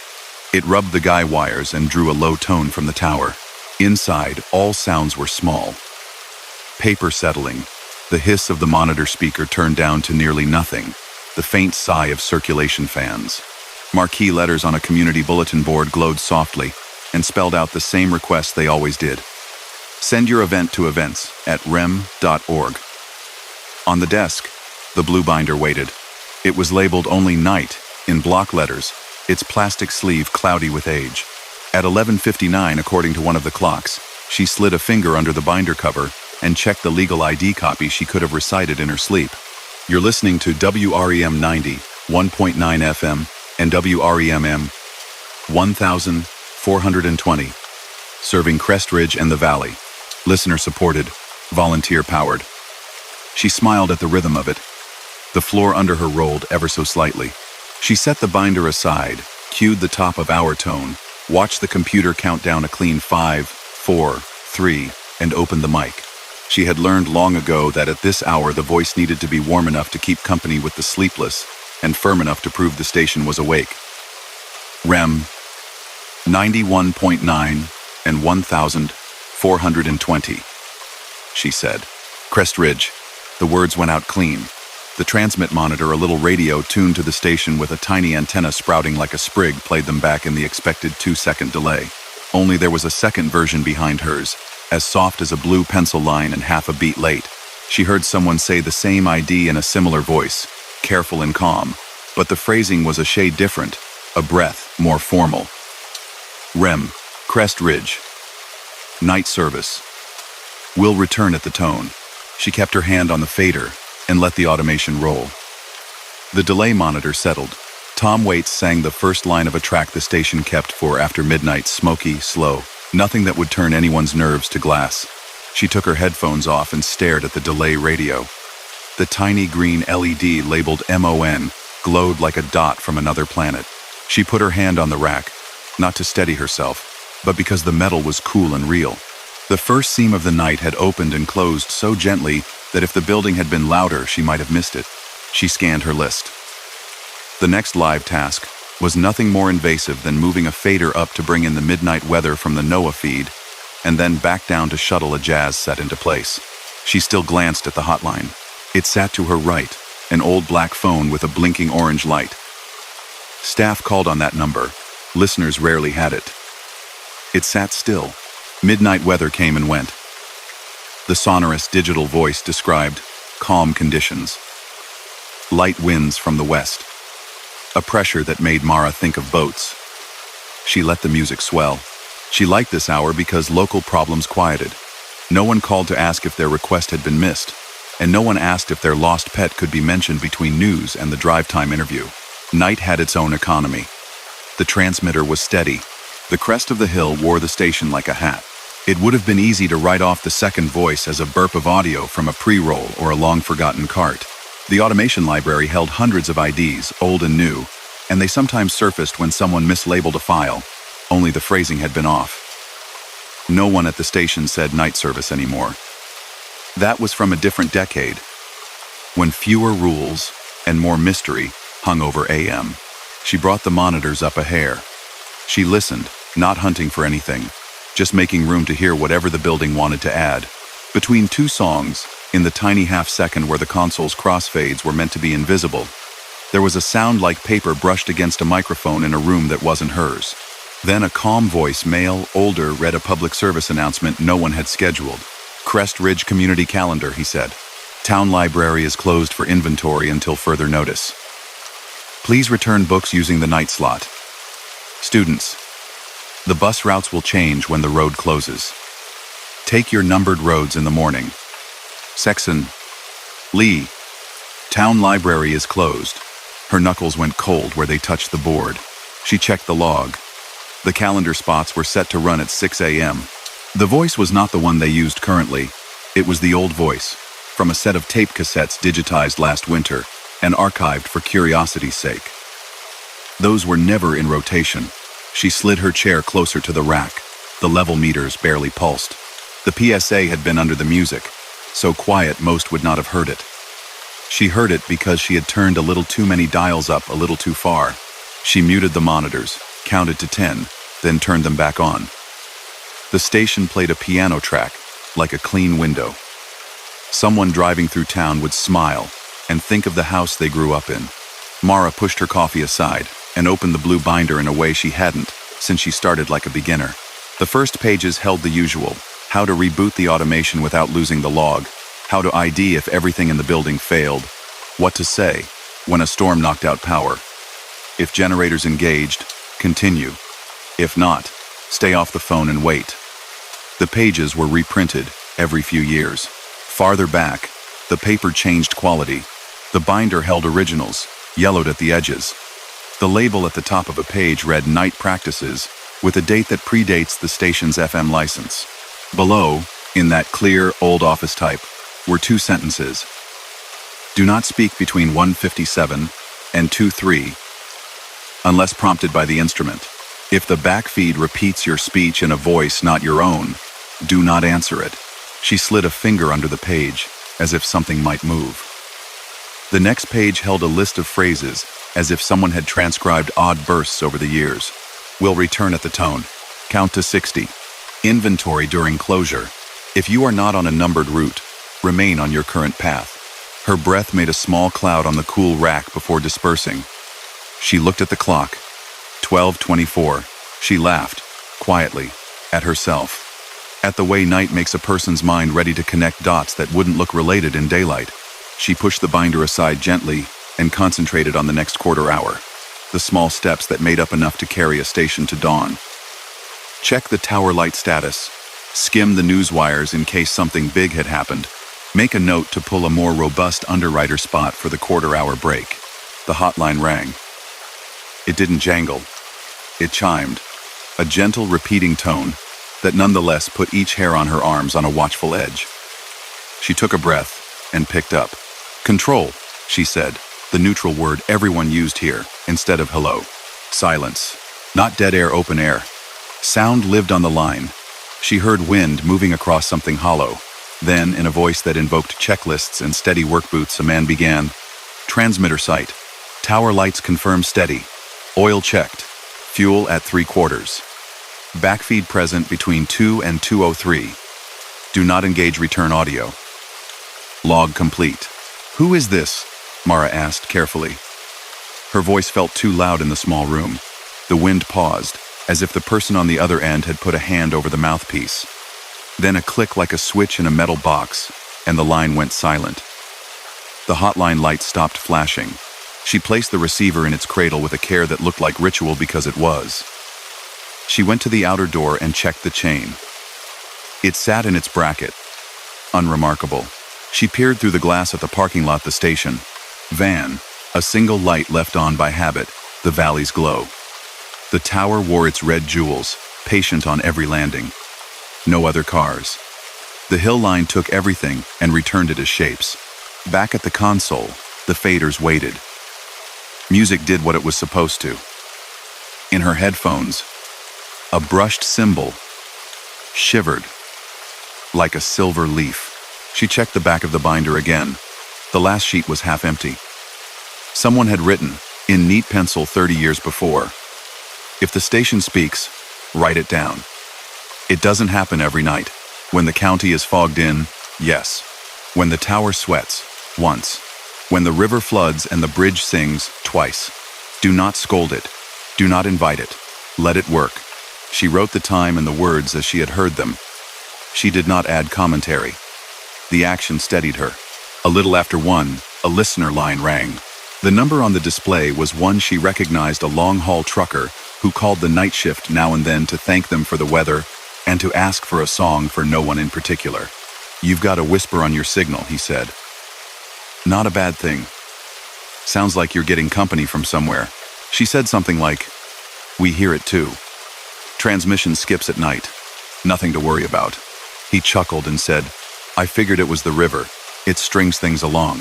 [SPEAKER 1] It rubbed the guy wires and drew a low tone from the tower. Inside, all sounds were small. Paper settling. The hiss of the monitor speaker turned down to nearly nothing. The faint sigh of circulation fans. Marquee letters on a community bulletin board glowed softly and spelled out the same request they always did. Send your event to events@rem.org. On the desk, the blue binder waited. It was labeled only night in block letters, its plastic sleeve cloudy with age. At 11:59, according to one of the clocks, she slid a finger under the binder cover and checked the legal ID copy she could have recited in her sleep. You're listening to WREM 90, 1.9 FM, and WREM 1420, serving Crest Ridge and the Valley. Listener supported, volunteer powered. She smiled at the rhythm of it. The floor under her rolled ever so slightly. She set the binder aside, cued the top of hour tone, watched the computer count down a clean 5, 4, 3, and opened the mic. She had learned long ago that at this hour the voice needed to be warm enough to keep company with the sleepless and firm enough to prove the station was awake. REM 91.9 and 1420, she said. Crest Ridge. The words went out clean. The transmit monitor, a little radio tuned to the station with a tiny antenna sprouting like a sprig, played them back in the expected 2-second delay. Only there was a second version behind hers, as soft as a blue pencil line and half a beat late. She heard someone say the same ID in a similar voice, careful and calm, but the phrasing was a shade different, a breath more formal. REM, Crest Ridge. Night service. Will return at the tone. She kept her hand on the fader and let the automation roll. The delay monitor settled. Tom Waits sang the first line of a track the station kept for after midnight, smoky, slow, nothing that would turn anyone's nerves to glass. She took her headphones off and stared at the delay radio. The tiny green LED labeled MON glowed like a dot from another planet. She put her hand on the rack, not to steady herself, but because the metal was cool and real. The first seam of the night had opened and closed so gently that if the building had been louder, she might have missed it. She scanned her list. The next live task was nothing more invasive than moving a fader up to bring in the midnight weather from the NOAA feed, and then back down to shuttle a jazz set into place. She still glanced at the hotline. It sat to her right, an old black phone with a blinking orange light. Staff called on that number. Listeners rarely had it. It sat still. Midnight weather came and went. The sonorous digital voice described calm conditions. Light winds from the west. A pressure that made Mara think of boats. She let the music swell. She liked this hour because local problems quieted. No one called to ask if their request had been missed, and no one asked if their lost pet could be mentioned between news and the drive time interview. Night had its own economy. The transmitter was steady. The crest of the hill wore the station like a hat. It would have been easy to write off the second voice as a burp of audio from a pre-roll or a long-forgotten cart. The automation library held hundreds of IDs, old and new, and they sometimes surfaced when someone mislabeled a file, only the phrasing had been off. No one at the station said night service anymore. That was from a different decade, when fewer rules and more mystery hung over AM. She brought the monitors up a hair. She listened, not hunting for anything, just making room to hear whatever the building wanted to add. Between two songs, in the tiny half-second where the console's crossfades were meant to be invisible, there was a sound like paper brushed against a microphone in a room that wasn't hers. Then a calm voice, male, older, read a public service announcement no one had scheduled. Crest Ridge Community Calendar, he said. Town library is closed for inventory until further notice. Please return books using the night slot. Students, the bus routes will change when the road closes. Take your numbered roads in the morning. Sexton, Lee, Town library is closed. Her knuckles went cold where they touched the board. She checked the log. The calendar spots were set to run at 6 a.m. The voice was not the one they used currently. It was the old voice, from a set of tape cassettes digitized last winter and archived for curiosity's sake. Those were never in rotation. She slid her chair closer to the rack. The level meters barely pulsed. The PSA had been under the music, so quiet most would not have heard it. She heard it because she had turned a little too many dials up a little too far. She muted the monitors, counted to 10, then turned them back on. The station played a piano track, like a clean window. Someone driving through town would smile and think of the house they grew up in. Mara pushed her coffee aside and opened the blue binder in a way she hadn't since she started like a beginner. The first pages held the usual: how to reboot the automation without losing the log, how to ID if everything in the building failed, what to say when a storm knocked out power. If generators engaged, continue. If not, stay off the phone and wait. The pages were reprinted every few years. Farther back, the paper changed quality. The binder held originals, yellowed at the edges. The label at the top of a page read Night Practices, with a date that predates the station's FM license. Below, in that clear, old office type, were 2 sentences. Do not speak between 1:57 and 2:03, unless prompted by the instrument. If the backfeed repeats your speech in a voice not your own, do not answer it. She slid a finger under the page, as if something might move. The next page held a list of phrases, as if someone had transcribed odd bursts over the years. Will return at the tone. Count to 60. Inventory during closure. If you are not on a numbered route, remain on your current path. Her breath made a small cloud on the cool rack before dispersing. She looked at the clock. 12:24. She laughed, quietly, at herself. At the way night makes a person's mind ready to connect dots that wouldn't look related in daylight. She pushed the binder aside gently and concentrated on the next quarter hour. The small steps that made up enough to carry a station to dawn. Check the tower light status. Skim the news wires in case something big had happened. Make a note to pull a more robust underwriter spot for the quarter-hour break. The hotline rang. It didn't jangle. It chimed, a gentle repeating tone that nonetheless put each hair on her arms on a watchful edge. She took a breath and picked up. Control, she said, the neutral word everyone used here, instead of hello. Silence. Not dead air, open air. Sound lived on the line. She heard wind moving across something hollow. Then, in a voice that invoked checklists and steady work boots, a man began. Transmitter site. Tower lights confirmed steady. Oil checked. Fuel at 3/4. Backfeed present between 2 and 2:03. Do not engage return audio. Log complete. Who is this? Mara asked carefully. Her voice felt too loud in the small room. The wind paused, as if the person on the other end had put a hand over the mouthpiece. Then a click like a switch in a metal box, and the line went silent. The hotline light stopped flashing. She placed the receiver in its cradle with a care that looked like ritual because it was. She went to the outer door and checked the chain. It sat in its bracket. Unremarkable. She peered through the glass at the parking lot, the station. Van, a single light left on by habit, the valley's glow. The tower wore its red jewels, patient on every landing. No other cars. The hill line took everything and returned it as shapes. Back at the console, the faders waited. Music did what it was supposed to. In her headphones, a brushed cymbal shivered like a silver leaf. She checked the back of the binder again. The last sheet was half empty. Someone had written, in neat pencil 30 years before, if the station speaks, write it down. It doesn't happen every night. When the county is fogged in, yes. When the tower sweats, once. When the river floods and the bridge sings, twice. Do not scold it. Do not invite it. Let it work. She wrote the time and the words as she had heard them. She did not add commentary. The action steadied her. A little after 1, a listener line rang. The number on the display was one she recognized, a long-haul trucker who called the night shift now and then to thank them for the weather and to ask for a song for no one in particular. You've got a whisper on your signal, he said. Not a bad thing. Sounds like you're getting company from somewhere." She said something like, "We hear it too. Transmission skips at night. Nothing to worry about." He chuckled and said, "I figured it was the river. It strings things along."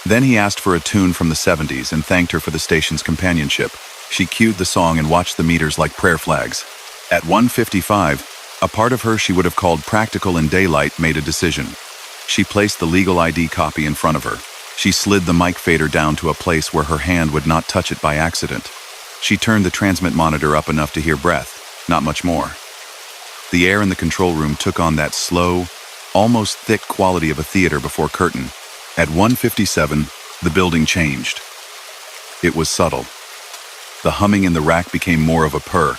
[SPEAKER 1] Then he asked for a tune from the 70s and thanked her for the station's companionship. She cued the song and watched the meters like prayer flags. At 1:55, a part of her she would have called practical in daylight made a decision. She placed the legal ID copy in front of her. She slid the mic fader down to a place where her hand would not touch it by accident. She turned the transmit monitor up enough to hear breath, not much more. The air in the control room took on that slow, almost thick quality of a theater before curtain. At 1:57, the building changed. It was subtle. The humming in the rack became more of a purr.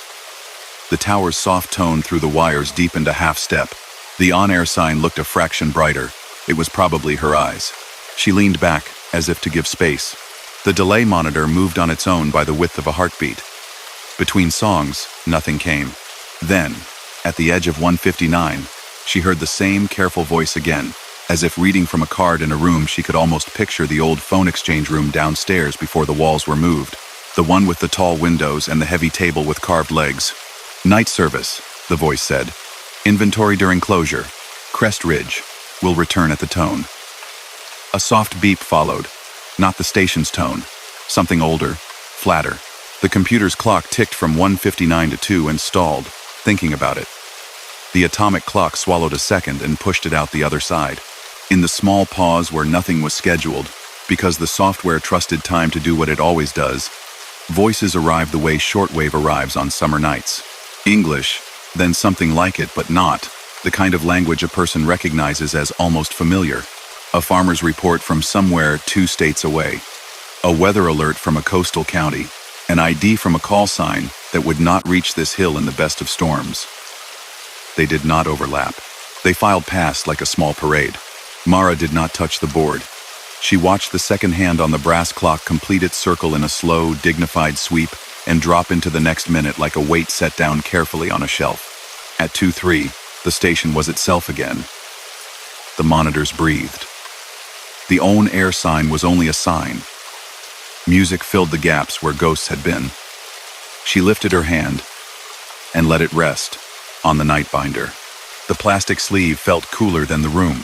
[SPEAKER 1] The tower's soft tone through the wires deepened a half step. The on-air sign looked a fraction brighter. It was probably her eyes. She leaned back, as if to give space. The delay monitor moved on its own by the width of a heartbeat. Between songs, nothing came. Then, at the edge of 1:59, she heard the same careful voice again, as if reading from a card in a room she could almost picture the old phone exchange room downstairs before the walls were moved. The one with the tall windows and the heavy table with carved legs. "Night service," the voice said. "Inventory during closure. Crest Ridge. Will return at the tone." A soft beep followed. Not the station's tone. Something older, flatter. The computer's clock ticked from 1:59 to 2 and stalled, thinking about it. The atomic clock swallowed a second and pushed it out the other side. In the small pause where nothing was scheduled, because the software trusted time to do what it always does, voices arrived the way shortwave arrives on summer nights. English, then something like it but not, the kind of language a person recognizes as almost familiar. A farmer's report from somewhere 2 states away. A weather alert from a coastal county. An ID from a call sign that would not reach this hill in the best of storms. They did not overlap. They filed past like a small parade. Mara did not touch the board. She watched the second hand on the brass clock complete its circle in a slow, dignified sweep and drop into the next minute like a weight set down carefully on a shelf. At 2:03, the station was itself again. The monitors breathed. The on-air sign was only a sign. Music filled the gaps where ghosts had been. She lifted her hand and let it rest on the night binder. The plastic sleeve felt cooler than the room.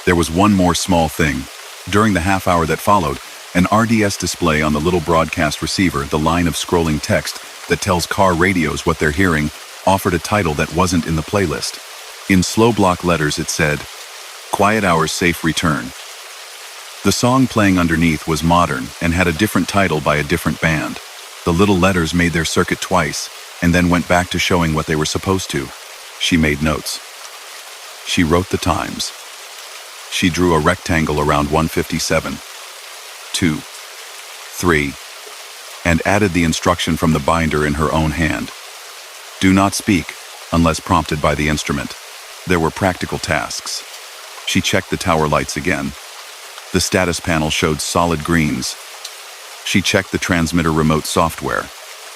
[SPEAKER 1] There was one more small thing. During the half hour that followed, an RDS display on the little broadcast receiver, the line of scrolling text that tells car radios what they're hearing, offered a title that wasn't in the playlist. In slow block letters it said, "Quiet Hours Safe Return." The song playing underneath was modern and had a different title by a different band. The little letters made their circuit twice and then went back to showing what they were supposed to. She made notes. She wrote the times. She drew a rectangle around 1:57, 2, 3, and added the instruction from the binder in her own hand. Do not speak unless prompted by the instrument. There were practical tasks. She checked the tower lights again. The status panel showed solid greens. She checked the transmitter remote software.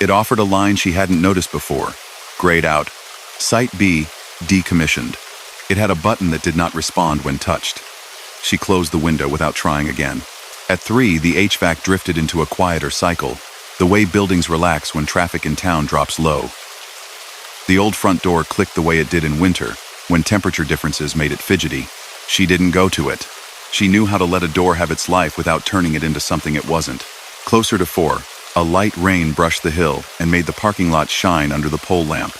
[SPEAKER 1] It offered a line she hadn't noticed before. Grayed out. Site B, decommissioned. It had a button that did not respond when touched. She closed the window without trying again. At 3, the HVAC drifted into a quieter cycle, the way buildings relax when traffic in town drops low. The old front door clicked the way it did in winter, when temperature differences made it fidgety. She didn't go to it. She knew how to let a door have its life without turning it into something it wasn't. Closer to 4, a light rain brushed the hill and made the parking lot shine under the pole lamp.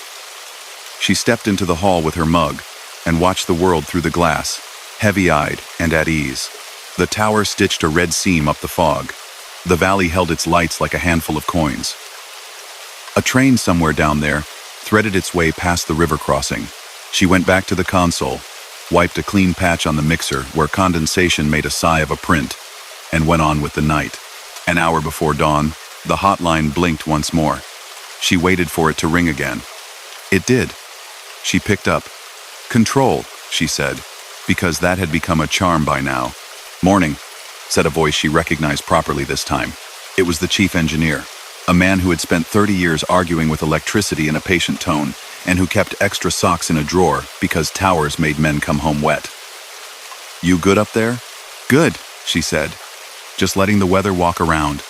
[SPEAKER 1] She stepped into the hall with her mug and watched the world through the glass, heavy-eyed and at ease. The tower stitched a red seam up the fog. The valley held its lights like a handful of coins. A train somewhere down there threaded its way past the river crossing. She went back to the console, wiped a clean patch on the mixer where condensation made a sigh of a print, and went on with the night. An hour before dawn, the hotline blinked once more. She waited for it to ring again. It did. She picked up. "Control," she said, because that had become a charm by now. "Morning," said a voice she recognized properly this time. It was the chief engineer, a man who had spent 30 years arguing with electricity in a patient tone, and who kept extra socks in a drawer because towers made men come home wet. "You good up there?" "Good," she said. Just letting the weather walk around.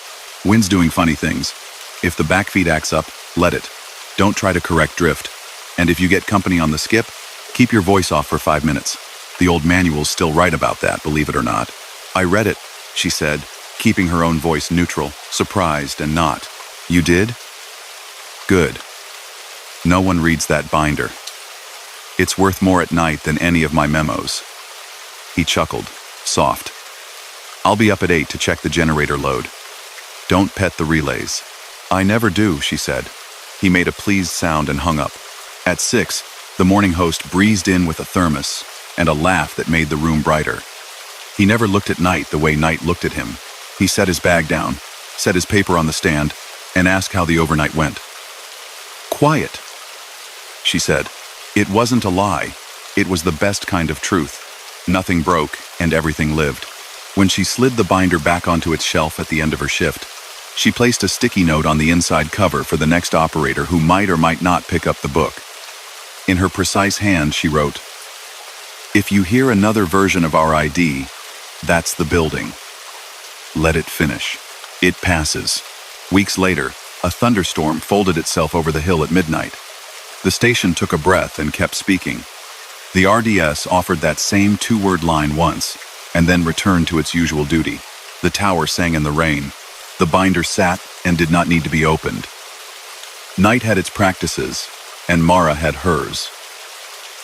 [SPEAKER 1] Wind's doing funny things. If the back feet acts up, let it. Don't try to correct drift. And if you get company on the skip, keep your voice off for 5 minutes. The old manual's still right about that, believe it or not. I read it, she said, keeping her own voice neutral, surprised and not. You did? Good. No one reads that binder. It's worth more at night than any of my memos. He chuckled, soft. I'll be up at 8 to check the generator load. Don't pet the relays. I never do, she said. He made a pleased sound and hung up. At 6, the morning host breezed in with a thermos and a laugh that made the room brighter. He never looked at Knight the way Knight looked at him. He set his bag down, set his paper on the stand, and asked how the overnight went. Quiet, she said. It wasn't a lie. It was the best kind of truth. Nothing broke, and everything lived. When she slid the binder back onto its shelf at the end of her shift, she placed a sticky note on the inside cover for the next operator who might or might not pick up the book. In her precise hand, she wrote, "If you hear another version of our ID, that's the building. Let it finish. It passes." Weeks later, a thunderstorm folded itself over the hill at midnight. The station took a breath and kept speaking. The RDS offered that same 2-word line once, and then returned to its usual duty. The tower sang in the rain. The binder sat and did not need to be opened. Night had its practices, and Mara had hers.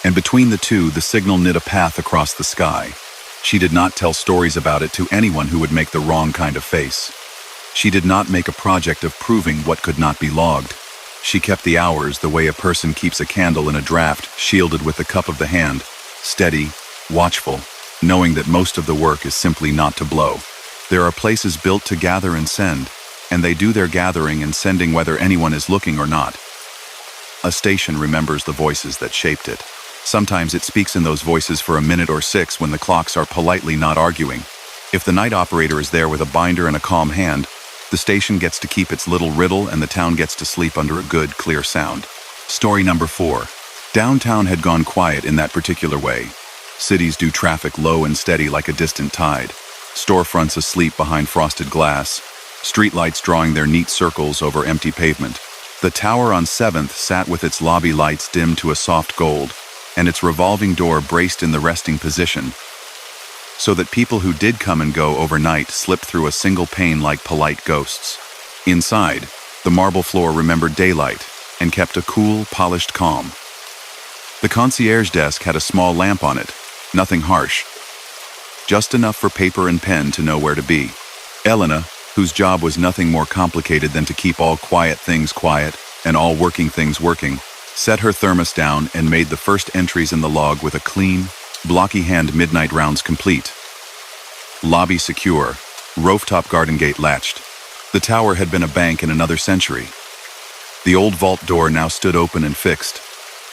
[SPEAKER 1] And between the two, the signal knit a path across the sky. She did not tell stories about it to anyone who would make the wrong kind of face. She did not make a project of proving what could not be logged. She kept the hours the way a person keeps a candle in a draft, shielded with the cup of the hand, steady, watchful, knowing that most of the work is simply not to blow. There are places built to gather and send, and they do their gathering and sending whether anyone is looking or not. A station remembers the voices that shaped it. Sometimes it speaks in those voices for a minute or 6 when the clocks are politely not arguing. If the night operator is there with a binder and a calm hand, the station gets to keep its little riddle and the town gets to sleep under a good, clear sound. Story number 4. Downtown had gone quiet in that particular way. Cities do traffic low and steady like a distant tide. Storefronts asleep behind frosted glass. Streetlights drawing their neat circles over empty pavement. The tower on 7th sat with its lobby lights dimmed to a soft gold, and its revolving door braced in the resting position, so that people who did come and go overnight slipped through a single pane like polite ghosts. Inside, the marble floor remembered daylight and kept a cool, polished calm. The concierge desk had a small lamp on it, nothing harsh, just enough for paper and pen to know where to be. Elena, whose job was nothing more complicated than to keep all quiet things quiet and all working things working, set her thermos down and made the first entries in the log with a clean, blocky hand midnight rounds complete. Lobby secure, rooftop garden gate latched. The tower had been a bank in another century. The old vault door now stood open and fixed,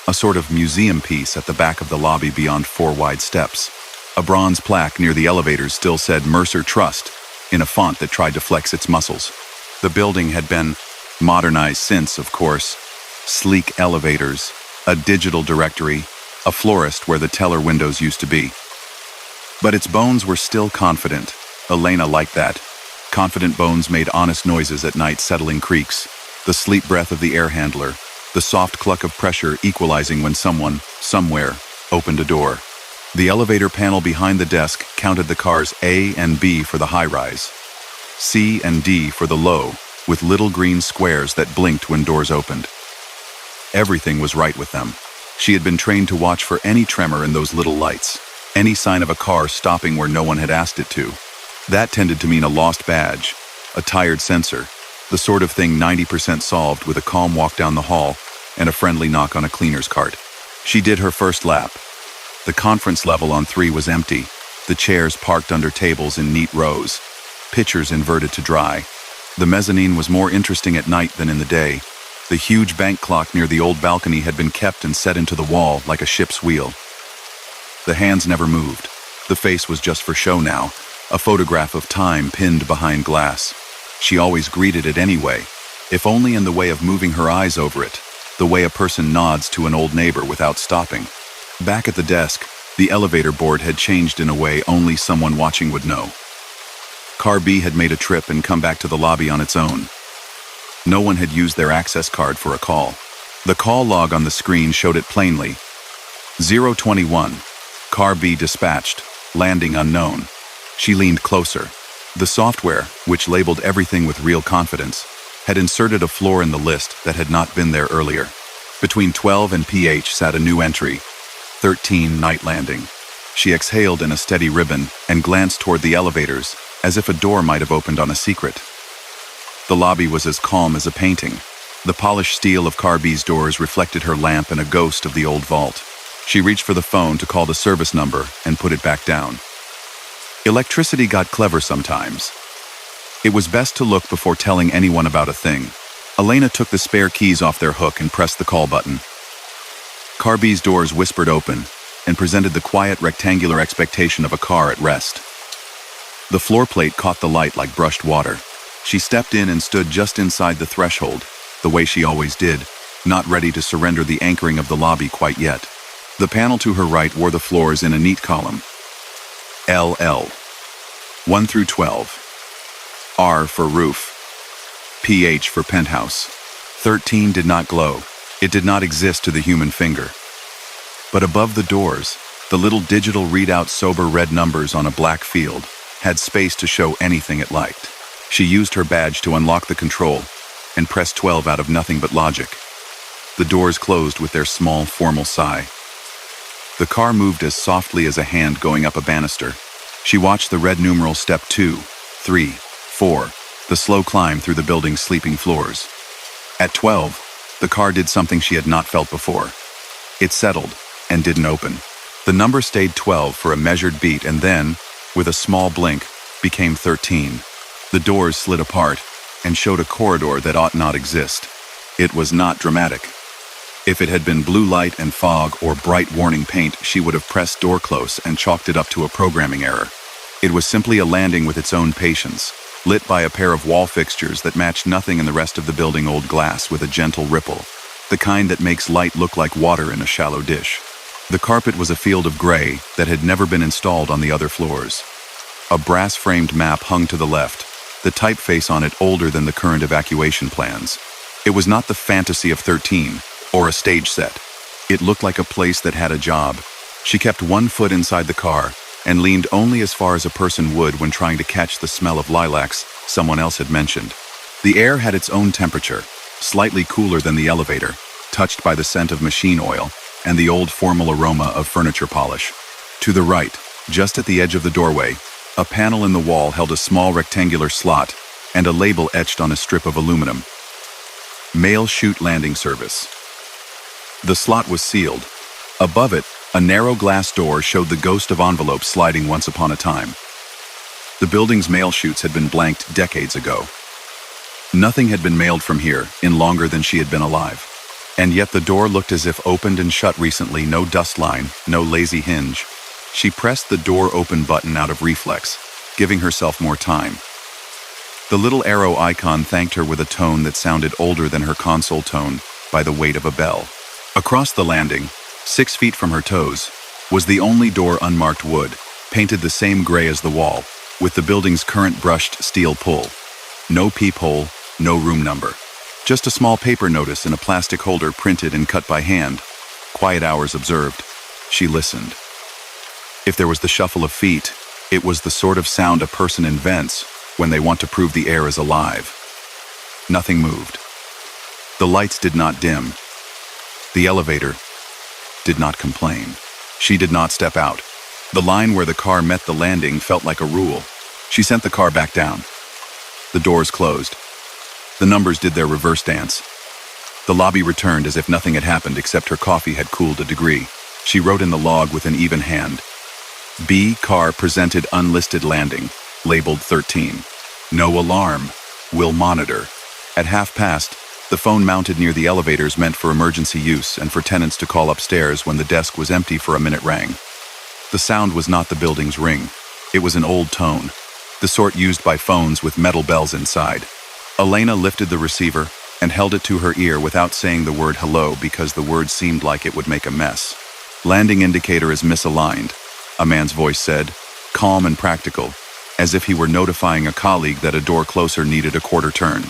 [SPEAKER 1] a sort of museum piece at the back of the lobby beyond 4 wide steps. A bronze plaque near the elevators still said Mercer Trust, in a font that tried to flex its muscles. The building had been modernized since, of course. Sleek elevators, a digital directory, a florist where the teller windows used to be. But its bones were still confident. Elena liked that. Confident bones made honest noises at night, settling creaks. The sleep breath of the air handler, the soft cluck of pressure equalizing when someone, somewhere, opened a door. The elevator panel behind the desk counted the cars A and B for the high-rise, C and D for the low, with little green squares that blinked when doors opened. Everything was right with them. She had been trained to watch for any tremor in those little lights, any sign of a car stopping where no one had asked it to. That tended to mean a lost badge, a tired sensor, the sort of thing 90% solved with a calm walk down the hall and a friendly knock on a cleaner's cart. She did her first lap. The conference level on 3 was empty, the chairs parked under tables in neat rows, pitchers inverted to dry. The mezzanine was more interesting at night than in the day. The huge bank clock near the old balcony had been kept and set into the wall like a ship's wheel. The hands never moved. The face was just for show now, a photograph of time pinned behind glass. She always greeted it anyway, if only in the way of moving her eyes over it, the way a person nods to an old neighbor without stopping. Back at the desk, the elevator board had changed in a way only someone watching would know. Car B had made a trip and come back to the lobby on its own. No one had used their access card for a call. The call log on the screen showed it plainly. 021. Car B dispatched. Landing unknown. She leaned closer. The software, which labeled everything with real confidence, had inserted a floor in the list that had not been there earlier. Between 12 and PH sat a new entry, 13 night landing. She exhaled in a steady ribbon and glanced toward the elevators, as if a door might have opened on a secret. The lobby was as calm as a painting. The polished steel of Car B's doors reflected her lamp and a ghost of the old vault. She reached for the phone to call the service number and put it back down. Electricity got clever sometimes. It was best to look before telling anyone about a thing. Elena took the spare keys off their hook and pressed the call button. Car B's doors whispered open and presented the quiet rectangular expectation of a car at rest. The floor plate caught the light like brushed water. She stepped in and stood just inside the threshold, the way she always did, not ready to surrender the anchoring of the lobby quite yet. The panel to her right wore the floors in a neat column. LL. 1 through 12. R for roof. PH for penthouse. 13 did not glow. It did not exist to the human finger. But above the doors, the little digital readout sober red numbers on a black field had space to show anything it liked. She used her badge to unlock the control and pressed 12 out of nothing but logic. The doors closed with their small, formal sigh. The car moved as softly as a hand going up a banister. She watched the red numeral step 2, 3, 4, the slow climb through the building's sleeping floors. At 12, the car did something she had not felt before. It settled and didn't open. The number stayed 12 for a measured beat and then, with a small blink, became 13. The doors slid apart and showed a corridor that ought not exist. It was not dramatic. If it had been blue light and fog or bright warning paint, she would have pressed door close and chalked it up to a programming error. It was simply a landing with its own patience, lit by a pair of wall fixtures that matched nothing in the rest of the building, old glass with a gentle ripple, the kind that makes light look like water in a shallow dish. The carpet was a field of gray that had never been installed on the other floors. A brass-framed map hung to the left, the typeface on it older than the current evacuation plans. It was not the fantasy of 13, or a stage set. It looked like a place that had a job. She kept one foot inside the car and leaned only as far as a person would when trying to catch the smell of lilacs someone else had mentioned. The air had its own temperature, slightly cooler than the elevator, touched by the scent of machine oil and the old formal aroma of furniture polish. To the right, just at the edge of the doorway, a panel in the wall held a small rectangular slot and a label etched on a strip of aluminum. Mail Chute Landing Service. The slot was sealed. Above it, a narrow glass door showed the ghost of envelopes sliding once upon a time. The building's mail chutes had been blanked decades ago. Nothing had been mailed from here in longer than she had been alive. And yet the door looked as if opened and shut recently, no dust line, no lazy hinge. She pressed the door open button out of reflex, giving herself more time. The little arrow icon thanked her with a tone that sounded older than her console tone by the weight of a bell. Across the landing, 6 feet from her toes, was the only door unmarked wood, painted the same gray as the wall, with the building's current brushed steel pull. No peephole, no room number. Just a small paper notice in a plastic holder printed and cut by hand. Quiet hours observed. She listened. If there was the shuffle of feet, it was the sort of sound a person invents when they want to prove the air is alive. Nothing moved. The lights did not dim. The elevator did not complain. She did not step out. The line where the car met the landing felt like a rule. She sent the car back down. The doors closed. The numbers did their reverse dance. The lobby returned as if nothing had happened except her coffee had cooled a degree. She wrote in the log with an even hand. B car presented unlisted landing, labeled 13. No alarm. Will monitor. At past, the phone mounted near the elevators meant for emergency use and for tenants to call upstairs when the desk was empty for a minute rang. The sound was not the building's ring. It was an old tone, the sort used by phones with metal bells inside. Elena lifted the receiver and held it to her ear without saying the word hello because the word seemed like it would make a mess. Landing indicator is misaligned, a man's voice said, calm and practical. as if he were notifying a colleague that a door closer needed a quarter turn.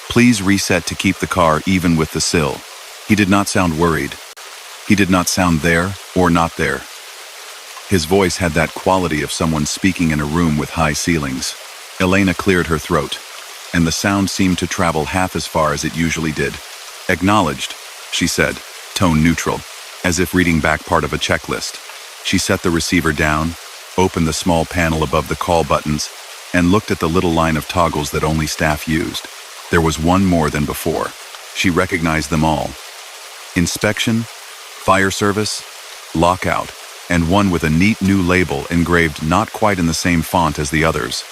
[SPEAKER 1] Please reset to keep the car even with the sill. He did not sound worried. He did not sound there or not there. His voice had that quality of someone speaking in a room with high ceilings. Elena cleared her throat, and the sound seemed to travel half as far as it usually did. Acknowledged, she said, tone neutral, as if reading back part of a checklist. She set the receiver down, opened the small panel above the call buttons, and looked at the little line of toggles that only staff used. There was one more than before. She recognized them all. Inspection, fire service, lockout, and one with a neat new label engraved not quite in the same font as the others.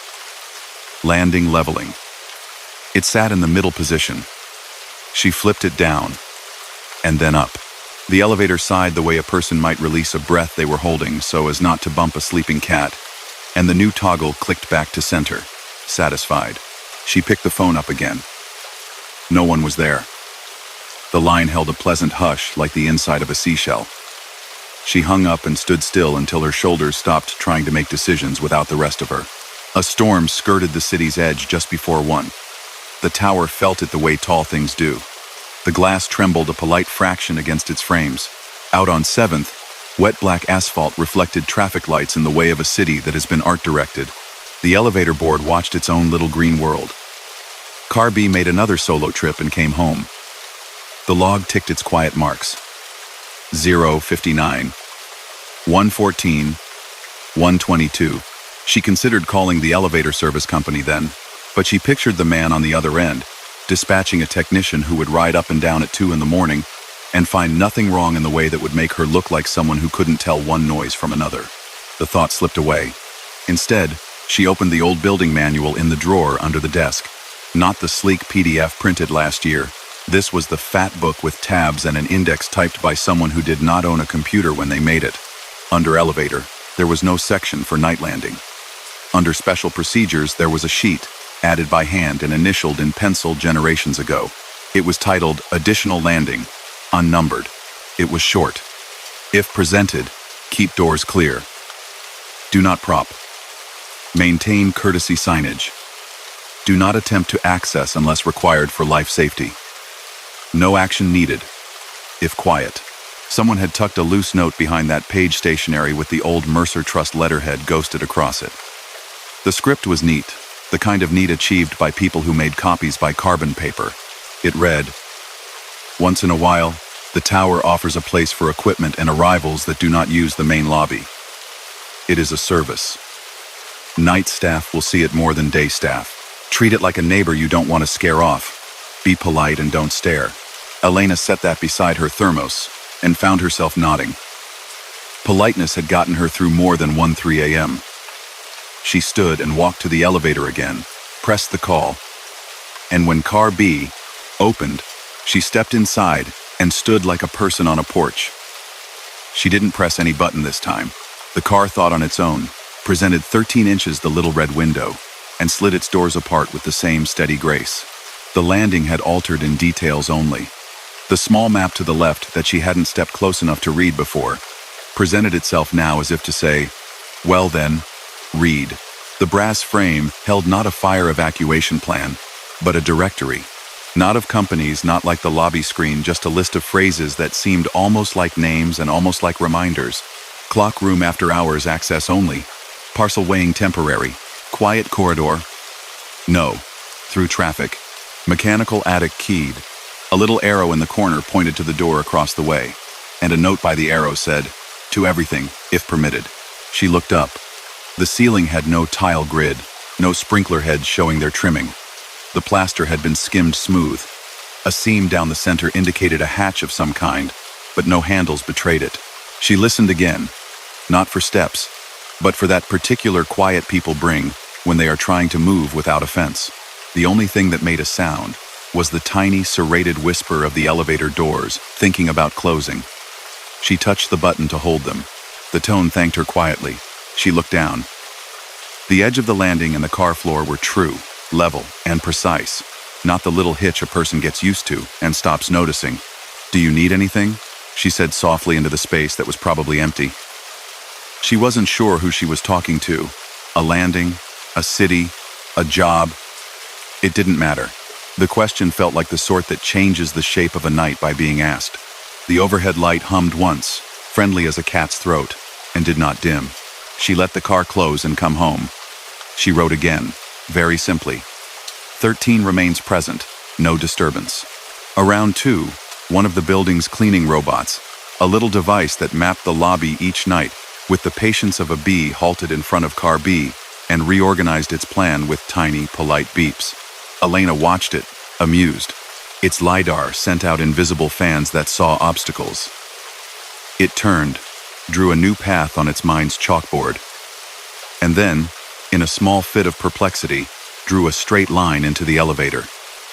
[SPEAKER 1] Landing leveling. It sat in the middle position. She flipped it down, and then up. The elevator sighed the way a person might release a breath they were holding so as not to bump a sleeping cat, and the new toggle clicked back to center, satisfied. She picked the phone up again. No one was there. The line held a pleasant hush like the inside of a seashell. She hung up and stood still until her shoulders stopped trying to make decisions without the rest of her. A storm skirted the city's edge just before 1. The tower felt it the way tall things do. The glass trembled a polite fraction against its frames. Out on 7th, wet black asphalt reflected traffic lights in the way of a city that has been art-directed. The elevator board watched its own little green world. Car B made another solo trip and came home. The log ticked its quiet marks. 0:59, 1:14, 1:22. She considered calling the elevator service company then, but she pictured the man on the other end, dispatching a technician who would ride up and down at 2 in the morning and find nothing wrong in the way that would make her look like someone who couldn't tell one noise from another. The thought slipped away. Instead, she opened the old building manual in the drawer under the desk. Not the sleek PDF printed last year. This was the fat book with tabs and an index typed by someone who did not own a computer when they made it. Under elevator, there was no section for night landing. Under special procedures, there was a sheet, added by hand and initialed in pencil generations ago. It was titled Additional Landing, unnumbered. It was short. If presented, keep doors clear. Do not prop. Maintain courtesy signage. Do not attempt to access unless required for life safety. No action needed. If quiet. Someone had tucked a loose note behind that page stationery with the old Mercer Trust letterhead ghosted across it. The script was neat, the kind of neat achieved by people who made copies by carbon paper. It read, "Once in a while, the tower offers a place for equipment and arrivals that do not use the main lobby. It is a service. Night staff will see it more than day staff. Treat it like a neighbor you don't want to scare off. Be polite and don't stare." Elena set that beside her thermos and found herself nodding. Politeness had gotten her through more than 1:03 a.m. She stood and walked to the elevator again, pressed the call, and when car B opened, she stepped inside and stood like a person on a porch. She didn't press any button this time. The car thought on its own, presented 13 inches the little red window, and slid its doors apart with the same steady grace. The landing had altered in details only. The small map to the left that she hadn't stepped close enough to read before presented itself now as if to say, "Well then, read." The brass frame held not a fire evacuation plan, but a directory. Not of companies, not like the lobby screen, just a list of phrases that seemed almost like names and almost like reminders. Clock room after hours access only. Parcel weighing temporary. Quiet corridor. No. Through traffic. Mechanical attic keyed. A little arrow in the corner pointed to the door across the way, and a note by the arrow said, "To everything, if permitted." She looked up. The ceiling had no tile grid, no sprinkler heads showing their trimming. The plaster had been skimmed smooth. A seam down the center indicated a hatch of some kind, but no handles betrayed it. She listened again, not for steps, but for that particular quiet people bring when they are trying to move without offense. The only thing that made a sound was the tiny, serrated whisper of the elevator doors, thinking about closing. She touched the button to hold them. The tone thanked her quietly. She looked down. The edge of the landing and the car floor were true, level, and precise, not the little hitch a person gets used to and stops noticing. "Do you need anything?" she said softly into the space that was probably empty. She wasn't sure who she was talking to, a landing, a city, a job. It didn't matter. The question felt like the sort that changes the shape of a night by being asked. The overhead light hummed once, friendly as a cat's throat, and did not dim. She let the car close and come home. She wrote again, very simply. 13 remains present, no disturbance. Around 2, one of the building's cleaning robots, a little device that mapped the lobby each night, with the patience of a bee halted in front of car B and reorganized its plan with tiny, polite beeps. Elena watched it, amused. Its LiDAR sent out invisible fans that saw obstacles. It turned, drew a new path on its mind's chalkboard, and then, in a small fit of perplexity, drew a straight line into the elevator.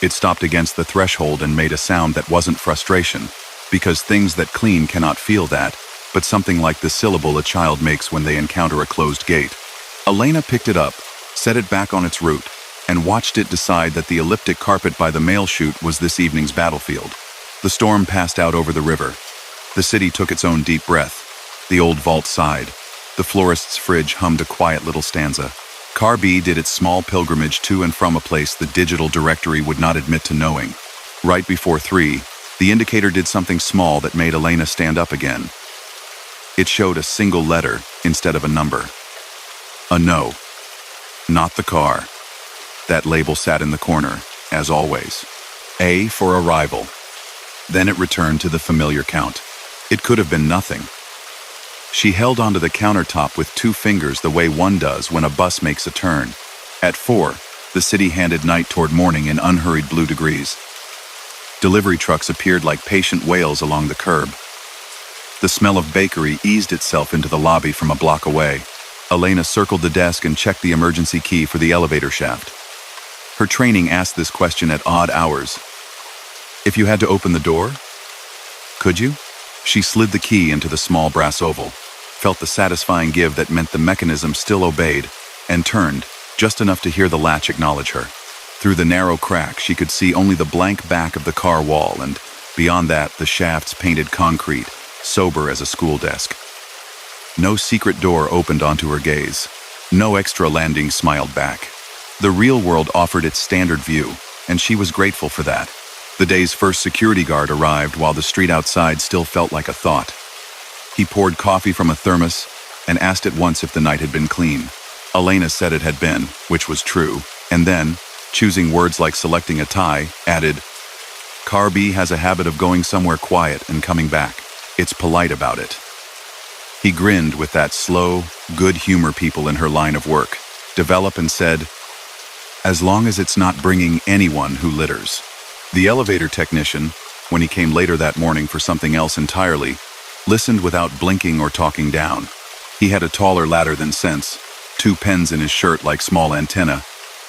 [SPEAKER 1] It stopped against the threshold and made a sound that wasn't frustration, because things that clean cannot feel that, but something like the syllable a child makes when they encounter a closed gate. Elena picked it up, set it back on its route, and watched it decide that the elliptic carpet by the mail chute was this evening's battlefield. The storm passed out over the river. The city took its own deep breath. The old vault sighed. The florist's fridge hummed a quiet little stanza. Car B did its small pilgrimage to and from a place the digital directory would not admit to knowing. Right before 3, the indicator did something small that made Elena stand up again. It showed a single letter instead of a number. A no. Not the car. That label sat in the corner, as always. A for arrival. Then it returned to the familiar count. It could have been nothing. She held onto the countertop with 2 fingers the way one does when a bus makes a turn. At 4, the city handed night toward morning in unhurried blue degrees. Delivery trucks appeared like patient whales along the curb. The smell of bakery eased itself into the lobby from a block away. Elena circled the desk and checked the emergency key for the elevator shaft. Her training asked this question at odd hours. If you had to open the door? Could you? She slid the key into the small brass oval, felt the satisfying give that meant the mechanism still obeyed, and turned, just enough to hear the latch acknowledge her. Through the narrow crack, she could see only the blank back of the car wall, and beyond that, the shaft's painted concrete, sober as a school desk. No secret door opened onto her gaze. No extra landing smiled back. The real world offered its standard view, and she was grateful for that. The day's first security guard arrived while the street outside still felt like a thought. He poured coffee from a thermos and asked at once if the night had been clean. Elena said it had been, which was true, and then, choosing words like selecting a tie, added, Car B has a habit of going somewhere quiet and coming back. It's polite about it. He grinned with that slow, good humor people in her line of work develop and said, as long as it's not bringing anyone who litters. The elevator technician, when he came later that morning for something else entirely, listened without blinking or talking down. He had a taller ladder than sense, 2 pens in his shirt like small antennae,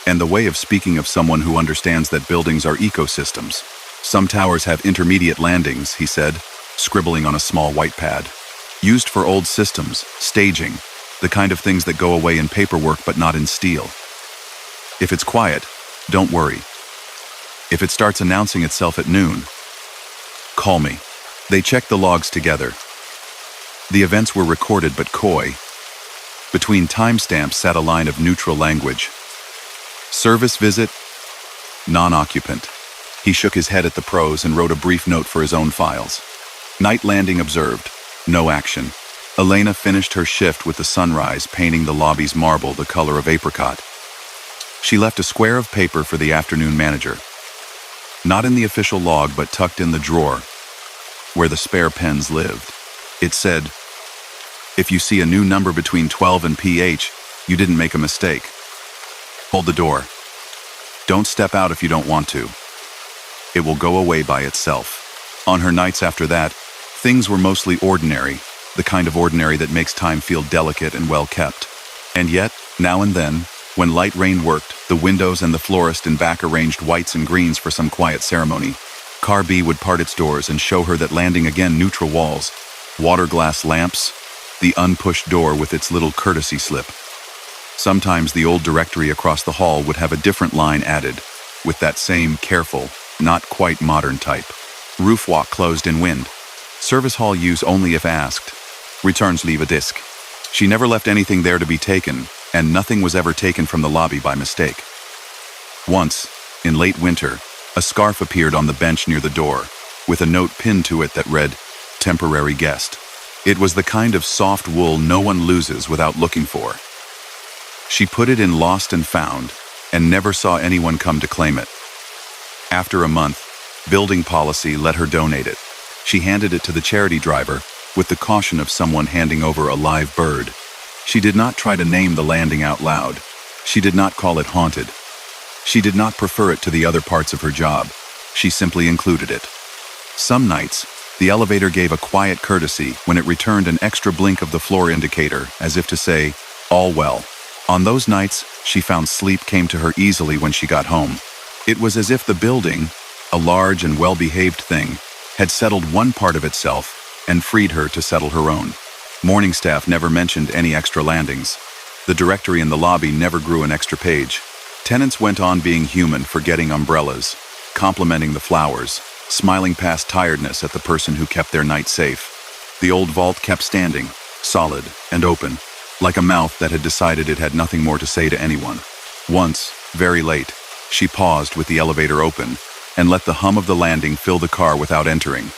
[SPEAKER 1] and the way of speaking of someone who understands that buildings are ecosystems. Some towers have intermediate landings, he said, scribbling on a small white pad. Used for old systems, staging, the kind of things that go away in paperwork but not in steel. If it's quiet, don't worry. If it starts announcing itself at noon, call me. They checked the logs together. The events were recorded but coy. Between timestamps sat a line of neutral language. Service visit, non-occupant. He shook his head at the pros and wrote a brief note for his own files. Night landing observed, no action. Elena finished her shift with the sunrise painting the lobby's marble the color of apricot. She left a square of paper for the afternoon manager. Not in the official log, but tucked in the drawer, where the spare pens lived. It said, if you see a new number between 12 and PH, you didn't make a mistake. Hold the door. Don't step out if you don't want to. It will go away by itself. On her nights after that, things were mostly ordinary, the kind of ordinary that makes time feel delicate and well kept. And yet, now and then, when light rain worked, the windows and the florist in back arranged whites and greens for some quiet ceremony, Car B would part its doors and show her that landing again neutral walls, water glass lamps, the unpushed door with its little courtesy slip. Sometimes the old directory across the hall would have a different line added, with that same careful, not quite modern type. Roof walk closed in wind. Service hall use only if asked. Returns leave a disc. She never left anything there to be taken, and nothing was ever taken from the lobby by mistake. Once, in late winter, a scarf appeared on the bench near the door, with a note pinned to it that read, "Temporary guest." It was the kind of soft wool no one loses without looking for. She put it in Lost and Found, and never saw anyone come to claim it. After a month, building policy let her donate it. She handed it to the charity driver, with the caution of someone handing over a live bird. She did not try to name the landing out loud. She did not call it haunted. She did not prefer it to the other parts of her job. She simply included it. Some nights, the elevator gave a quiet courtesy when it returned an extra blink of the floor indicator, as if to say, "All well." On those nights, she found sleep came to her easily when she got home. It was as if the building, a large and well-behaved thing, had settled one part of itself and freed her to settle her own. Morning staff never mentioned any extra landings. The directory in the lobby never grew an extra page. Tenants went on being human, forgetting umbrellas, complimenting the flowers, smiling past tiredness at the person who kept their night safe. The old vault kept standing, solid and open, like a mouth that had decided it had nothing more to say to anyone. Once, very late, she paused with the elevator open and let the hum of the landing fill the car without entering.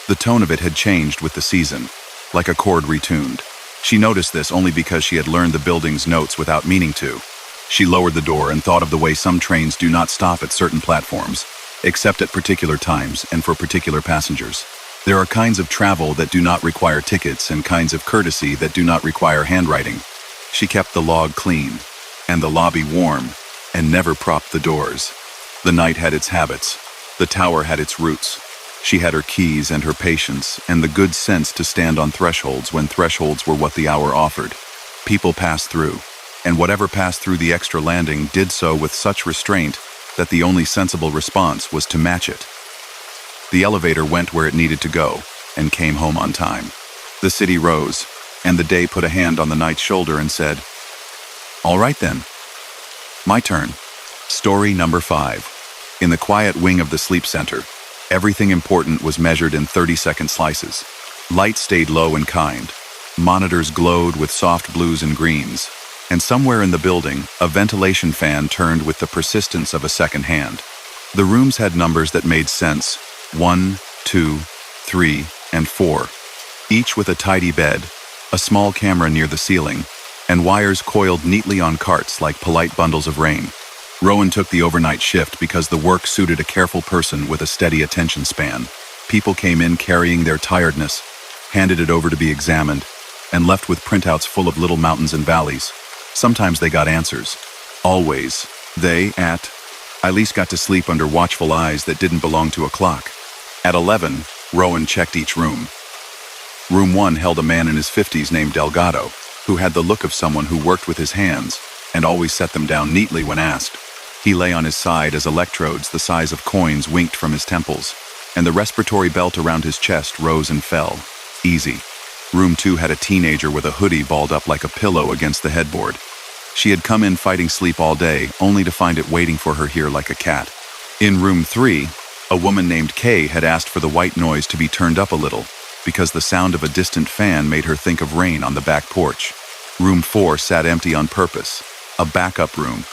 [SPEAKER 1] The tone of it had changed with the season, like a chord retuned. She noticed this only because she had learned the building's notes without meaning to. She lowered the door and thought of the way some trains do not stop at certain platforms, except at particular times and for particular passengers. There are kinds of travel that do not require tickets and kinds of courtesy that do not require handwriting. She kept the log clean and the lobby warm and never propped the doors. The night had its habits. The tower had its roots. She had her keys and her patience and the good sense to stand on thresholds when thresholds were what the hour offered. People passed through, and whatever passed through the extra landing did so with such restraint that the only sensible response was to match it. The elevator went where it needed to go and came home on time. The city rose, and the day put a hand on the night's shoulder and said, "All right then. My turn." Story number 5. In the quiet wing of the sleep center, everything important was measured in 30-second slices. Light stayed low and kind. Monitors glowed with soft blues and greens. And somewhere in the building, a ventilation fan turned with the persistence of a second hand. The rooms had numbers that made sense: 1, 2, 3, and 4. Each with a tidy bed, a small camera near the ceiling, and wires coiled neatly on carts like polite bundles of rain. Rowan took the overnight shift because the work suited a careful person with a steady attention span. People came in carrying their tiredness, handed it over to be examined, and left with printouts full of little mountains and valleys. Sometimes they got answers. Always, they, at least got to sleep under watchful eyes that didn't belong to a clock. At 11, Rowan checked each room. Room 1 held a man in his 50s named Delgado, who had the look of someone who worked with his hands and always set them down neatly when asked. He lay on his side as electrodes the size of coins winked from his temples, and the respiratory belt around his chest rose and fell. Easy. Room 2 had a teenager with a hoodie balled up like a pillow against the headboard. She had come in fighting sleep all day, only to find it waiting for her here like a cat. In room 3, a woman named Kay had asked for the white noise to be turned up a little, because the sound of a distant fan made her think of rain on the back porch. Room 4 sat empty on purpose, a backup room,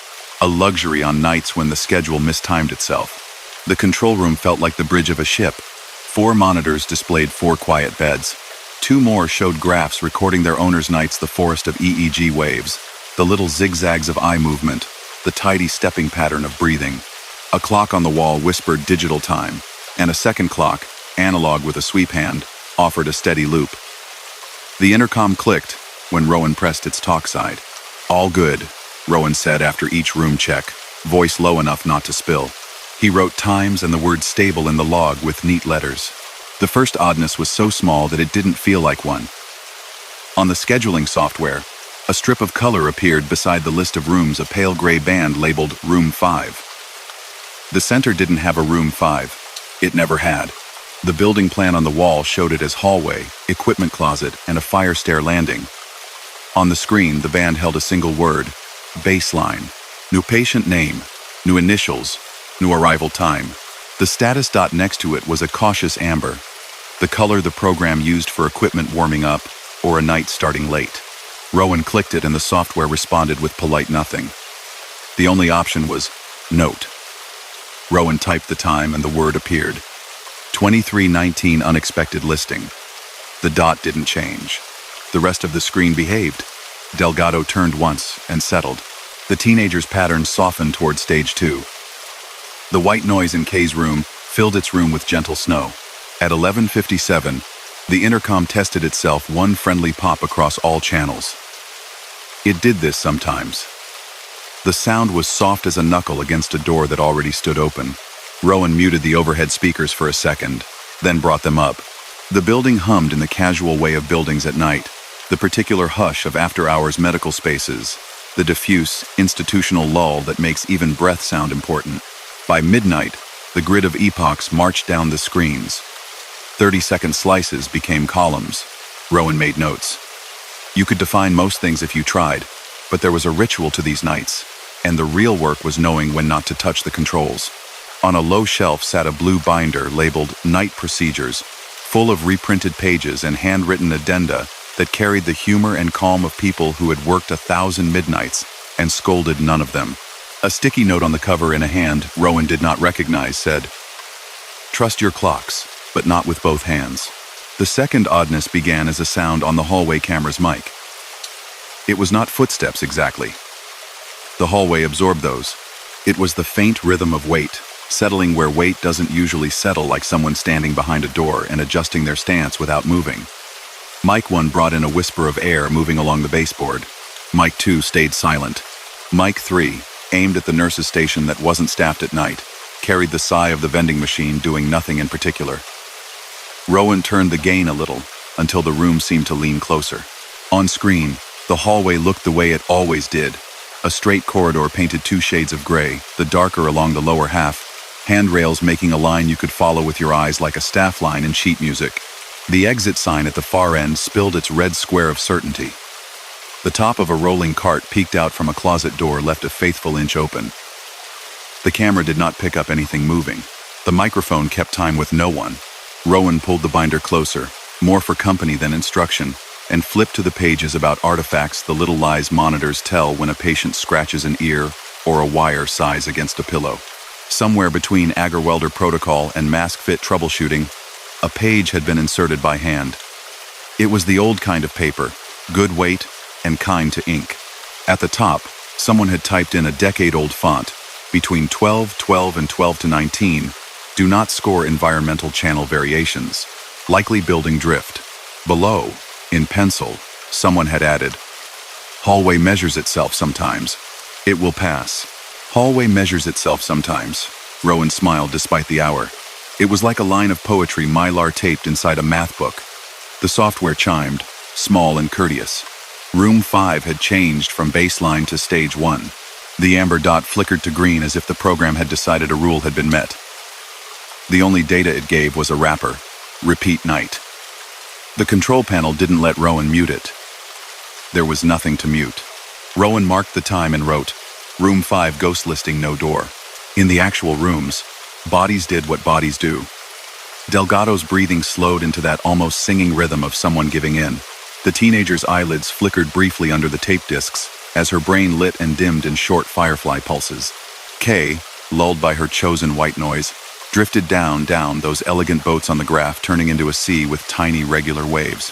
[SPEAKER 1] a luxury on nights when the schedule mistimed itself. The control room felt like the bridge of a ship. 4 monitors displayed 4 quiet beds. 2 more showed graphs recording their owners' nights, the forest of EEG waves, the little zigzags of eye movement, the tidy stepping pattern of breathing. A clock on the wall whispered digital time, and a second clock, analog with a sweep hand, offered a steady loop. The intercom clicked when Rowan pressed its talk side. "All good," Rowan said after each room check, voice low enough not to spill. He wrote times and the word stable in the log with neat letters. The first oddness was so small that it didn't feel like one. On the scheduling software, a strip of color appeared beside the list of rooms, a pale gray band labeled Room 5. The center didn't have a Room 5. It never had. The building plan on the wall showed it as hallway, equipment closet, and a fire stair landing. On the screen, the band held a single word: baseline. New patient name, new initials, new arrival time. The status dot next to it was a cautious amber, the color the program used for equipment warming up or a night starting late. Rowan clicked it and the software responded with polite nothing. The only option was note. Rowan typed the time and the word appeared. 23:19 unexpected listing. The dot didn't change. The rest of the screen behaved. Delgado turned once and settled. The teenager's pattern softened toward stage 2. The white noise in Kay's room filled its room with gentle snow. At 11:57, the intercom tested itself one friendly pop across all channels. It did this sometimes. The sound was soft as a knuckle against a door that already stood open. Rowan muted the overhead speakers for a second, then brought them up. The building hummed in the casual way of buildings at night, the particular hush of after-hours medical spaces, the diffuse, institutional lull that makes even breath sound important. By midnight, the grid of epochs marched down the screens. 30-second slices became columns. Rowan made notes. You could define most things if you tried, but there was a ritual to these nights, and the real work was knowing when not to touch the controls. On a low shelf sat a blue binder labeled Night Procedures, full of reprinted pages and handwritten addenda that carried the humor and calm of people who had worked 1,000 midnights and scolded none of them. A sticky note on the cover in a hand Rowan did not recognize said, "Trust your clocks, but not with both hands." The second oddness began as a sound on the hallway camera's mic. It was not footsteps exactly. The hallway absorbed those. It was the faint rhythm of weight, settling where weight doesn't usually settle, like someone standing behind a door and adjusting their stance without moving. Mic 1 brought in a whisper of air moving along the baseboard. Mic 2 stayed silent. Mic 3, aimed at the nurse's station that wasn't staffed at night, carried the sigh of the vending machine doing nothing in particular. Rowan turned the gain a little, until the room seemed to lean closer. On screen, the hallway looked the way it always did. A straight corridor painted 2 shades of gray, the darker along the lower half, handrails making a line you could follow with your eyes like a staff line in sheet music. The exit sign at the far end spilled its red square of certainty. The top of a rolling cart peeked out from a closet door left a faithful inch open. The camera did not pick up anything moving. The microphone kept time with no one. Rowan pulled the binder closer, more for company than instruction, and flipped to the pages about artifacts the little lies monitors tell when a patient scratches an ear or a wire sighs against a pillow. Somewhere between Agar-Welder protocol and mask fit troubleshooting, a page had been inserted by hand. It was the old kind of paper, good weight and kind to ink. At the top, someone had typed in a decade-old font, between 12:12 and 12:19, do not score environmental channel variations, likely building drift. Below, in pencil, someone had added, hallway measures itself sometimes. It will pass. Hallway measures itself sometimes. Rowan smiled despite the hour. It was like a line of poetry Mylar taped inside a math book. The software chimed, small and courteous. Room 5 had changed from baseline to stage 1. The amber dot flickered to green as if the program had decided a rule had been met. The only data it gave was a wrapper. Repeat night. The control panel didn't let Rowan mute it. There was nothing to mute. Rowan marked the time and wrote, Room 5 ghost listing no door. In the actual rooms, bodies did what bodies do. Delgado's breathing slowed into that almost singing rhythm of someone giving in. The teenager's eyelids flickered briefly under the tape discs as her brain lit and dimmed in short firefly pulses. Kay, lulled by her chosen white noise, drifted down those elegant boats on the graph, turning into a sea with tiny regular waves.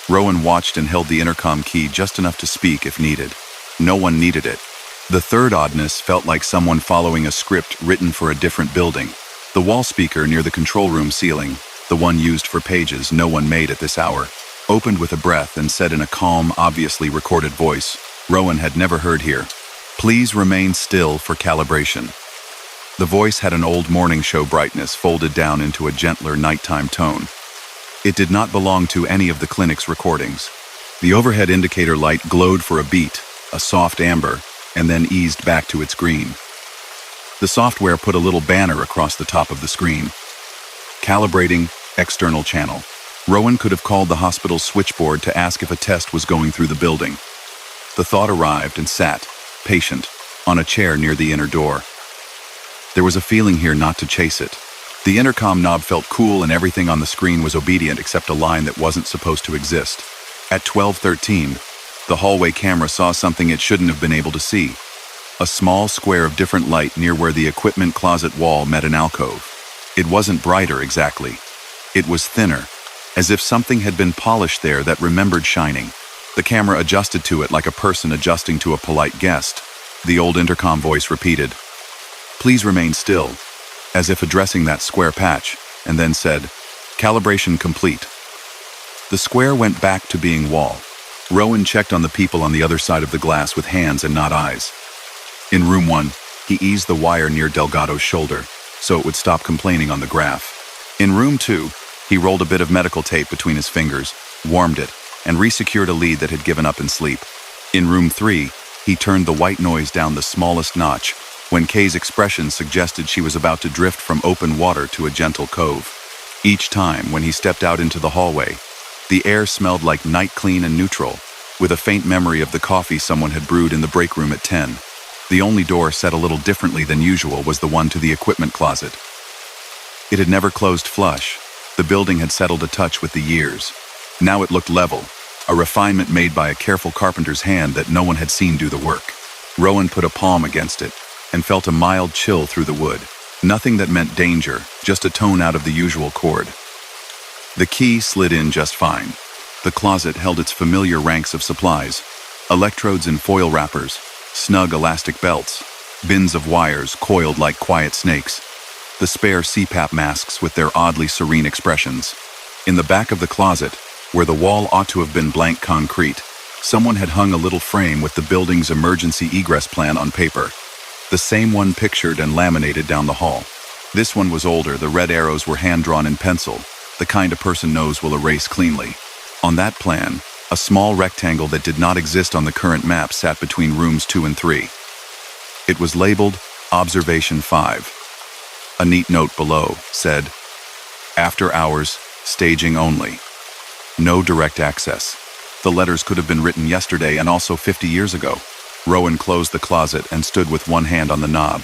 [SPEAKER 1] Rowan watched and held the intercom key just enough to speak if needed. No one needed it. The third oddness felt like someone following a script written for a different building. The wall speaker near the control room ceiling, the one used for pages no one made at this hour, opened with a breath and said in a calm, obviously recorded voice Rowan had never heard here, "Please remain still for calibration." The voice had an old morning show brightness folded down into a gentler nighttime tone. It did not belong to any of the clinic's recordings. The overhead indicator light glowed for a beat, a soft amber, and then eased back to its green. The software put a little banner across the top of the screen. Calibrating external channel. Rowan could have called the hospital's switchboard to ask if a test was going through the building. The thought arrived and sat, patient, on a chair near the inner door. There was a feeling here not to chase it. The intercom knob felt cool and everything on the screen was obedient except a line that wasn't supposed to exist. At 12:13, The hallway camera saw something it shouldn't have been able to see. A small square of different light near where the equipment closet wall met an alcove. It wasn't brighter exactly. It was thinner, as if something had been polished there that remembered shining. The camera adjusted to it like a person adjusting to a polite guest. The old intercom voice repeated, "Please remain still," as if addressing that square patch, and then said, "Calibration complete." The square went back to being wall. Rowan checked on the people on the other side of the glass with hands and not eyes. In room 1, he eased the wire near Delgado's shoulder, so it would stop complaining on the graph. In room 2, he rolled a bit of medical tape between his fingers, warmed it, and resecured a lead that had given up in sleep. In room 3, he turned the white noise down the smallest notch when Kay's expression suggested she was about to drift from open water to a gentle cove. Each time, when he stepped out into the hallway, the air smelled like night clean and neutral, with a faint memory of the coffee someone had brewed in the break room at 10. The only door set a little differently than usual was the one to the equipment closet. It had never closed flush. The building had settled a touch with the years. Now it looked level, a refinement made by a careful carpenter's hand that no one had seen do the work. Rowan put a palm against it and felt a mild chill through the wood. Nothing that meant danger, just a tone out of the usual chord. The key slid in just fine. The closet held its familiar ranks of supplies: electrodes in foil wrappers, snug elastic belts, bins of wires coiled like quiet snakes, the spare CPAP masks with their oddly serene expressions. In the back of the closet, where the wall ought to have been blank concrete, someone had hung a little frame with the building's emergency egress plan on paper, the same one pictured and laminated down the hall. This one was older. The red arrows were hand-drawn in pencil, the kind a person knows will erase cleanly. On that plan, a small rectangle that did not exist on the current map sat between rooms 2 and 3. It was labeled Observation 5. A neat note below said, "After hours, staging only. No direct access." The letters could have been written yesterday and also 50 years ago. Rowan closed the closet and stood with one hand on the knob,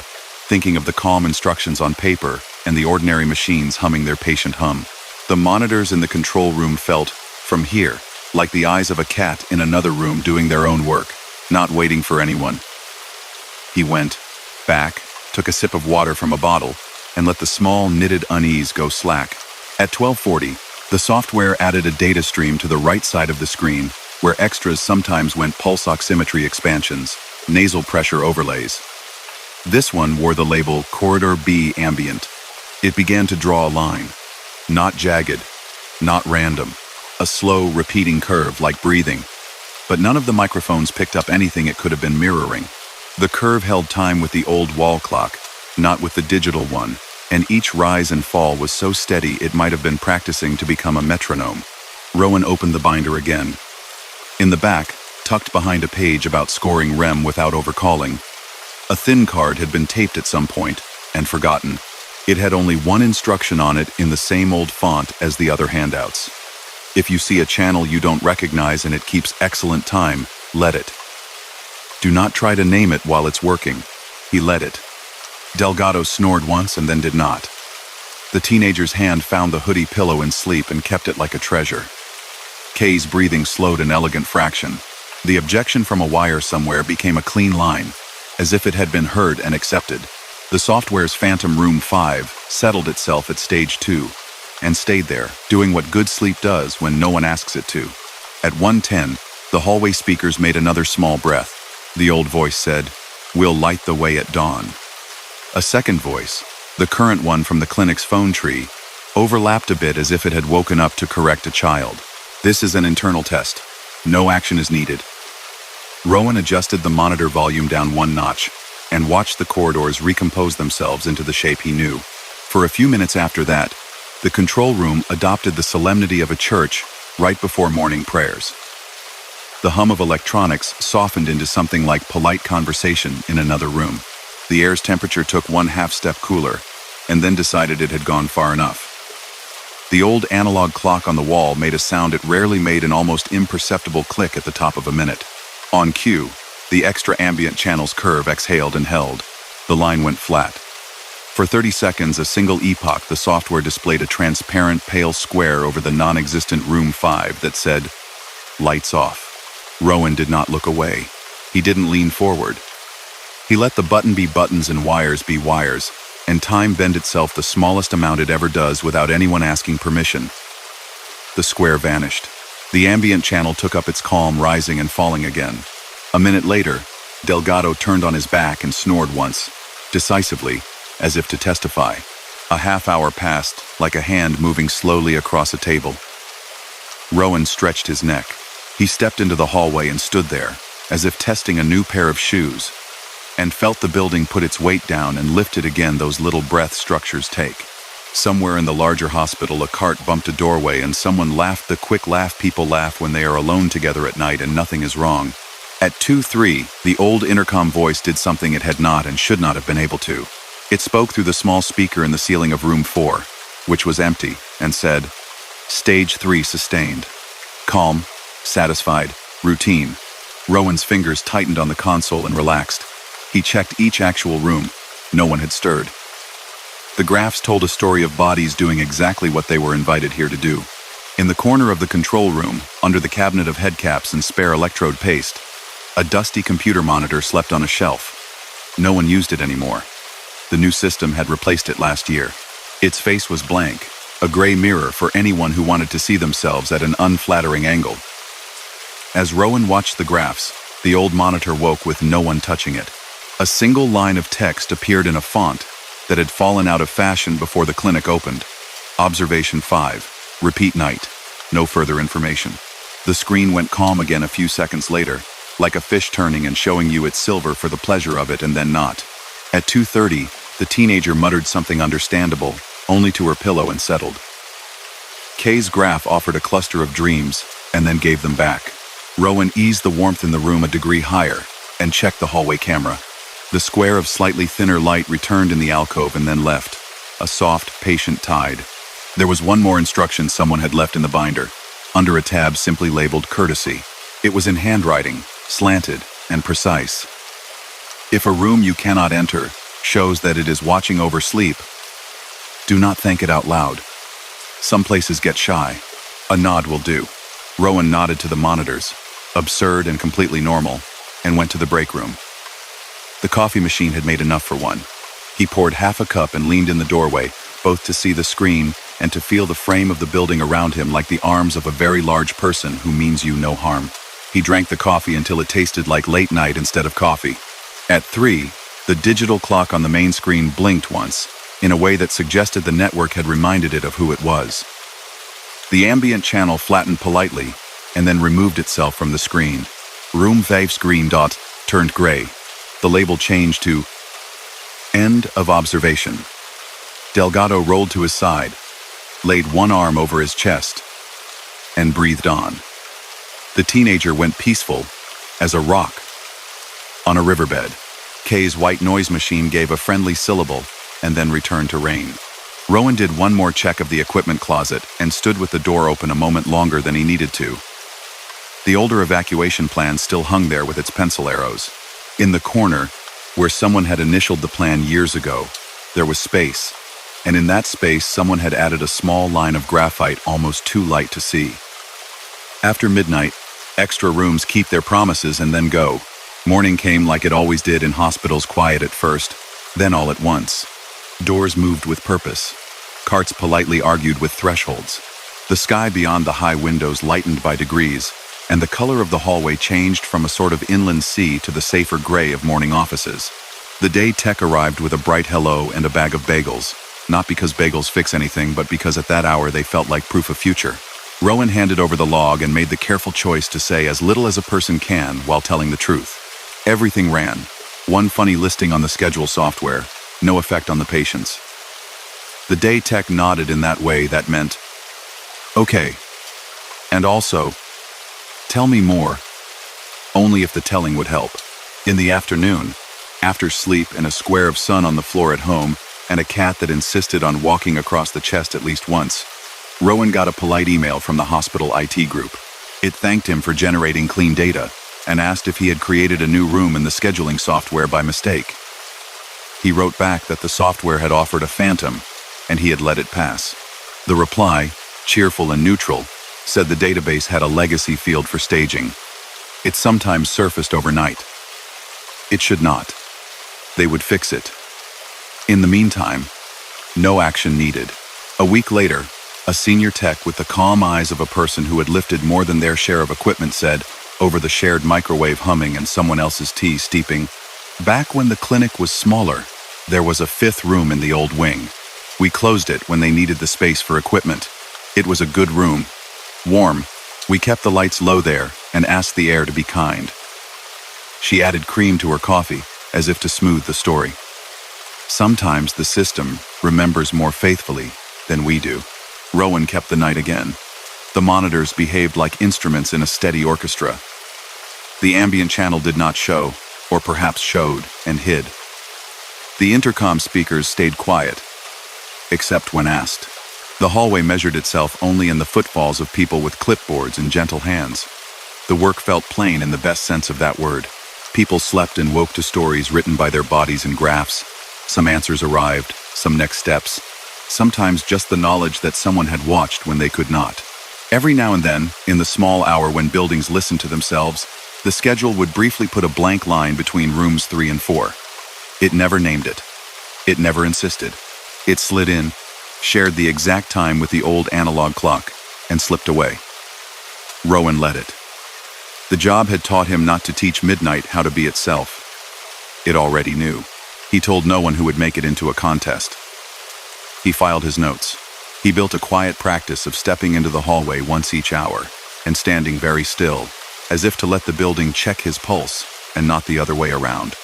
[SPEAKER 1] thinking of the calm instructions on paper and the ordinary machines humming their patient hum. The monitors in the control room felt, from here, like the eyes of a cat in another room doing their own work, not waiting for anyone. He went back, took a sip of water from a bottle, and let the small knitted unease go slack. At 12:40, the software added a data stream to the right side of the screen, where extras sometimes went pulse oximetry expansions, nasal pressure overlays. This one wore the label Corridor B Ambient. It began to draw a line. Not jagged, not random. A slow, repeating curve like breathing. But none of the microphones picked up anything it could have been mirroring. The curve held time with the old wall clock, not with the digital one, and each rise and fall was so steady it might have been practicing to become a metronome. Rowan opened the binder again. In the back, tucked behind a page about scoring REM without overcalling, a thin card had been taped at some point and forgotten. It had only one instruction on it in the same old font as the other handouts. If you see a channel you don't recognize and it keeps excellent time, let it. Do not try to name it while it's working. He let it. Delgado snored once and then did not. The teenager's hand found the hoodie pillow in sleep and kept it like a treasure. Kay's breathing slowed an elegant fraction. The objection from a wire somewhere became a clean line, as if it had been heard and accepted. The software's Phantom Room 5 settled itself at stage 2 and stayed there, doing what good sleep does when no one asks it to. At 1:10, the hallway speakers made another small breath. The old voice said, "We'll light the way at dawn." A second voice, the current one from the clinic's phone tree, overlapped a bit as if it had woken up to correct a child. "This is an internal test. No action is needed." Rowan adjusted the monitor volume down one notch and watched the corridors recompose themselves into the shape he knew. For a few minutes after that, the control room adopted the solemnity of a church right before morning prayers. The hum of electronics softened into something like polite conversation in another room. The air's temperature took one half step cooler, and then decided it had gone far enough. The old analog clock on the wall made a sound it rarely made, an almost imperceptible click at the top of a minute. On cue, the extra ambient channel's curve exhaled and held. The line went flat. For 30 seconds, a single epoch, the software displayed a transparent, pale square over the non-existent room 5 that said, "Lights off." Rowan did not look away. He didn't lean forward. He let the button be buttons and wires be wires, and time bend itself the smallest amount it ever does without anyone asking permission. The square vanished. The ambient channel took up its calm, rising and falling again. A minute later, Delgado turned on his back and snored once, decisively, as if to testify. A half hour passed, like a hand moving slowly across a table. Rowan stretched his neck. He stepped into the hallway and stood there, as if testing a new pair of shoes, and felt the building put its weight down and lift it again those little breath structures take. Somewhere in the larger hospital, a cart bumped a doorway and someone laughed the quick laugh people laugh when they are alone together at night and nothing is wrong. At 2:03, the old intercom voice did something it had not and should not have been able to. It spoke through the small speaker in the ceiling of room 4, which was empty, and said, "Stage 3 sustained. Calm, satisfied, routine." Rowan's fingers tightened on the console and relaxed. He checked each actual room. No one had stirred. The graphs told a story of bodies doing exactly what they were invited here to do. In the corner of the control room, under the cabinet of head caps and spare electrode paste, a dusty computer monitor slept on a shelf. No one used it anymore. The new system had replaced it last year. Its face was blank, a gray mirror for anyone who wanted to see themselves at an unflattering angle. As Rowan watched the graphs, the old monitor woke with no one touching it. A single line of text appeared in a font that had fallen out of fashion before the clinic opened. Observation 5. Repeat night. No further information. The screen went calm again a few seconds later, like a fish turning and showing you its silver for the pleasure of it and then not. At 2:30, the teenager muttered something understandable, only to her pillow and settled. Kay's graph offered a cluster of dreams, and then gave them back. Rowan eased the warmth in the room a degree higher, and checked the hallway camera. The square of slightly thinner light returned in the alcove and then left, a soft, patient tide. There was one more instruction someone had left in the binder, under a tab simply labeled courtesy. It was in handwriting, slanted and precise. If a room you cannot enter shows that it is watching over sleep, do not thank it out loud. Some places get shy. A nod will do. Rowan nodded to the monitors, absurd and completely normal, and went to the break room. The coffee machine had made enough for one. He poured half a cup and leaned in the doorway, both to see the screen and to feel the frame of the building around him like the arms of a very large person who means you no harm. He drank the coffee until it tasted like late night instead of coffee. At 3, the digital clock on the main screen blinked once, in a way that suggested the network had reminded it of who it was. The ambient channel flattened politely, and then removed itself from the screen. Room 5's green dot turned gray. The label changed to End of Observation. Delgado rolled to his side, laid one arm over his chest, and breathed on. The teenager went peaceful as a rock on a riverbed. Kay's white noise machine gave a friendly syllable and then returned to rain. Rowan did one more check of the equipment closet and stood with the door open a moment longer than he needed to. The older evacuation plan still hung there with its pencil arrows. In the corner, where someone had initialed the plan years ago, there was space, and in that space someone had added a small line of graphite almost too light to see. After midnight, extra rooms keep their promises and then go. Morning came like it always did in hospitals, quiet at first, then all at once. Doors moved with purpose. Carts politely argued with thresholds. The sky beyond the high windows lightened by degrees, and the color of the hallway changed from a sort of inland sea to the safer gray of morning offices. The day tech arrived with a bright hello and a bag of bagels, not because bagels fix anything, but because at that hour they felt like proof of future. Rowan handed over the log and made the careful choice to say as little as a person can while telling the truth. Everything ran. One funny listing on the schedule software, no effect on the patients. The day tech nodded in that way that meant, okay. And also, tell me more. Only if the telling would help. In the afternoon, after sleep and a square of sun on the floor at home, and a cat that insisted on walking across the chest at least once, Rowan got a polite email from the hospital IT group. It thanked him for generating clean data, and asked if he had created a new room in the scheduling software by mistake. He wrote back that the software had offered a phantom, and he had let it pass. The reply, cheerful and neutral, said the database had a legacy field for staging. It sometimes surfaced overnight. It should not. They would fix it. In the meantime, no action needed. A week later, a senior tech with the calm eyes of a person who had lifted more than their share of equipment said, over the shared microwave humming and someone else's tea steeping, "Back when the clinic was smaller, there was a fifth room in the old wing. We closed it when they needed the space for equipment. It was a good room. Warm. We kept the lights low there and asked the air to be kind." She added cream to her coffee, as if to smooth the story. Sometimes the system remembers more faithfully than we do. Rowan kept the night again. The monitors behaved like instruments in a steady orchestra. The ambient channel did not show, or perhaps showed and hid. The intercom speakers stayed quiet, except when asked. The hallway measured itself only in the footfalls of people with clipboards and gentle hands. The work felt plain in the best sense of that word. People slept and woke to stories written by their bodies and graphs. Some answers arrived, some next steps, sometimes just the knowledge that someone had watched when they could not. Every now and then, in the small hour when buildings listened to themselves, the schedule would briefly put a blank line between rooms 3 and 4. It never named it. It never insisted. It slid in, shared the exact time with the old analog clock, and slipped away. Rowan led it. The job had taught him not to teach midnight how to be itself. It already knew. He told no one who would make it into a contest. He filed his notes. He built a quiet practice of stepping into the hallway once each hour and standing very still, as if to let the building check his pulse and not the other way around.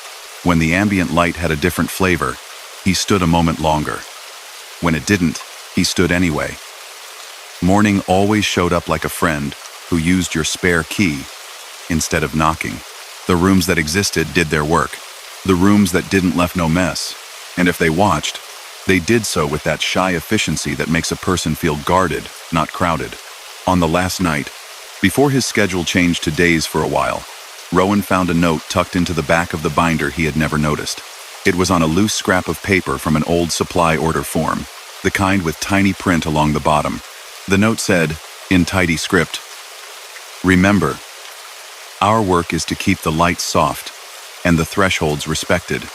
[SPEAKER 1] When the ambient light had a different flavor, he stood a moment longer. When it didn't, he stood anyway. Morning always showed up like a friend who used your spare key instead of knocking. The rooms that existed did their work. The rooms that didn't left no mess. And if they watched, they did so with that shy efficiency that makes a person feel guarded, not crowded. On the last night, before his schedule changed to days for a while, Rowan found a note tucked into the back of the binder he had never noticed. It was on a loose scrap of paper from an old supply order form, the kind with tiny print along the bottom. The note said, in tidy script, "Remember, our work is to keep the lights soft and the thresholds respected.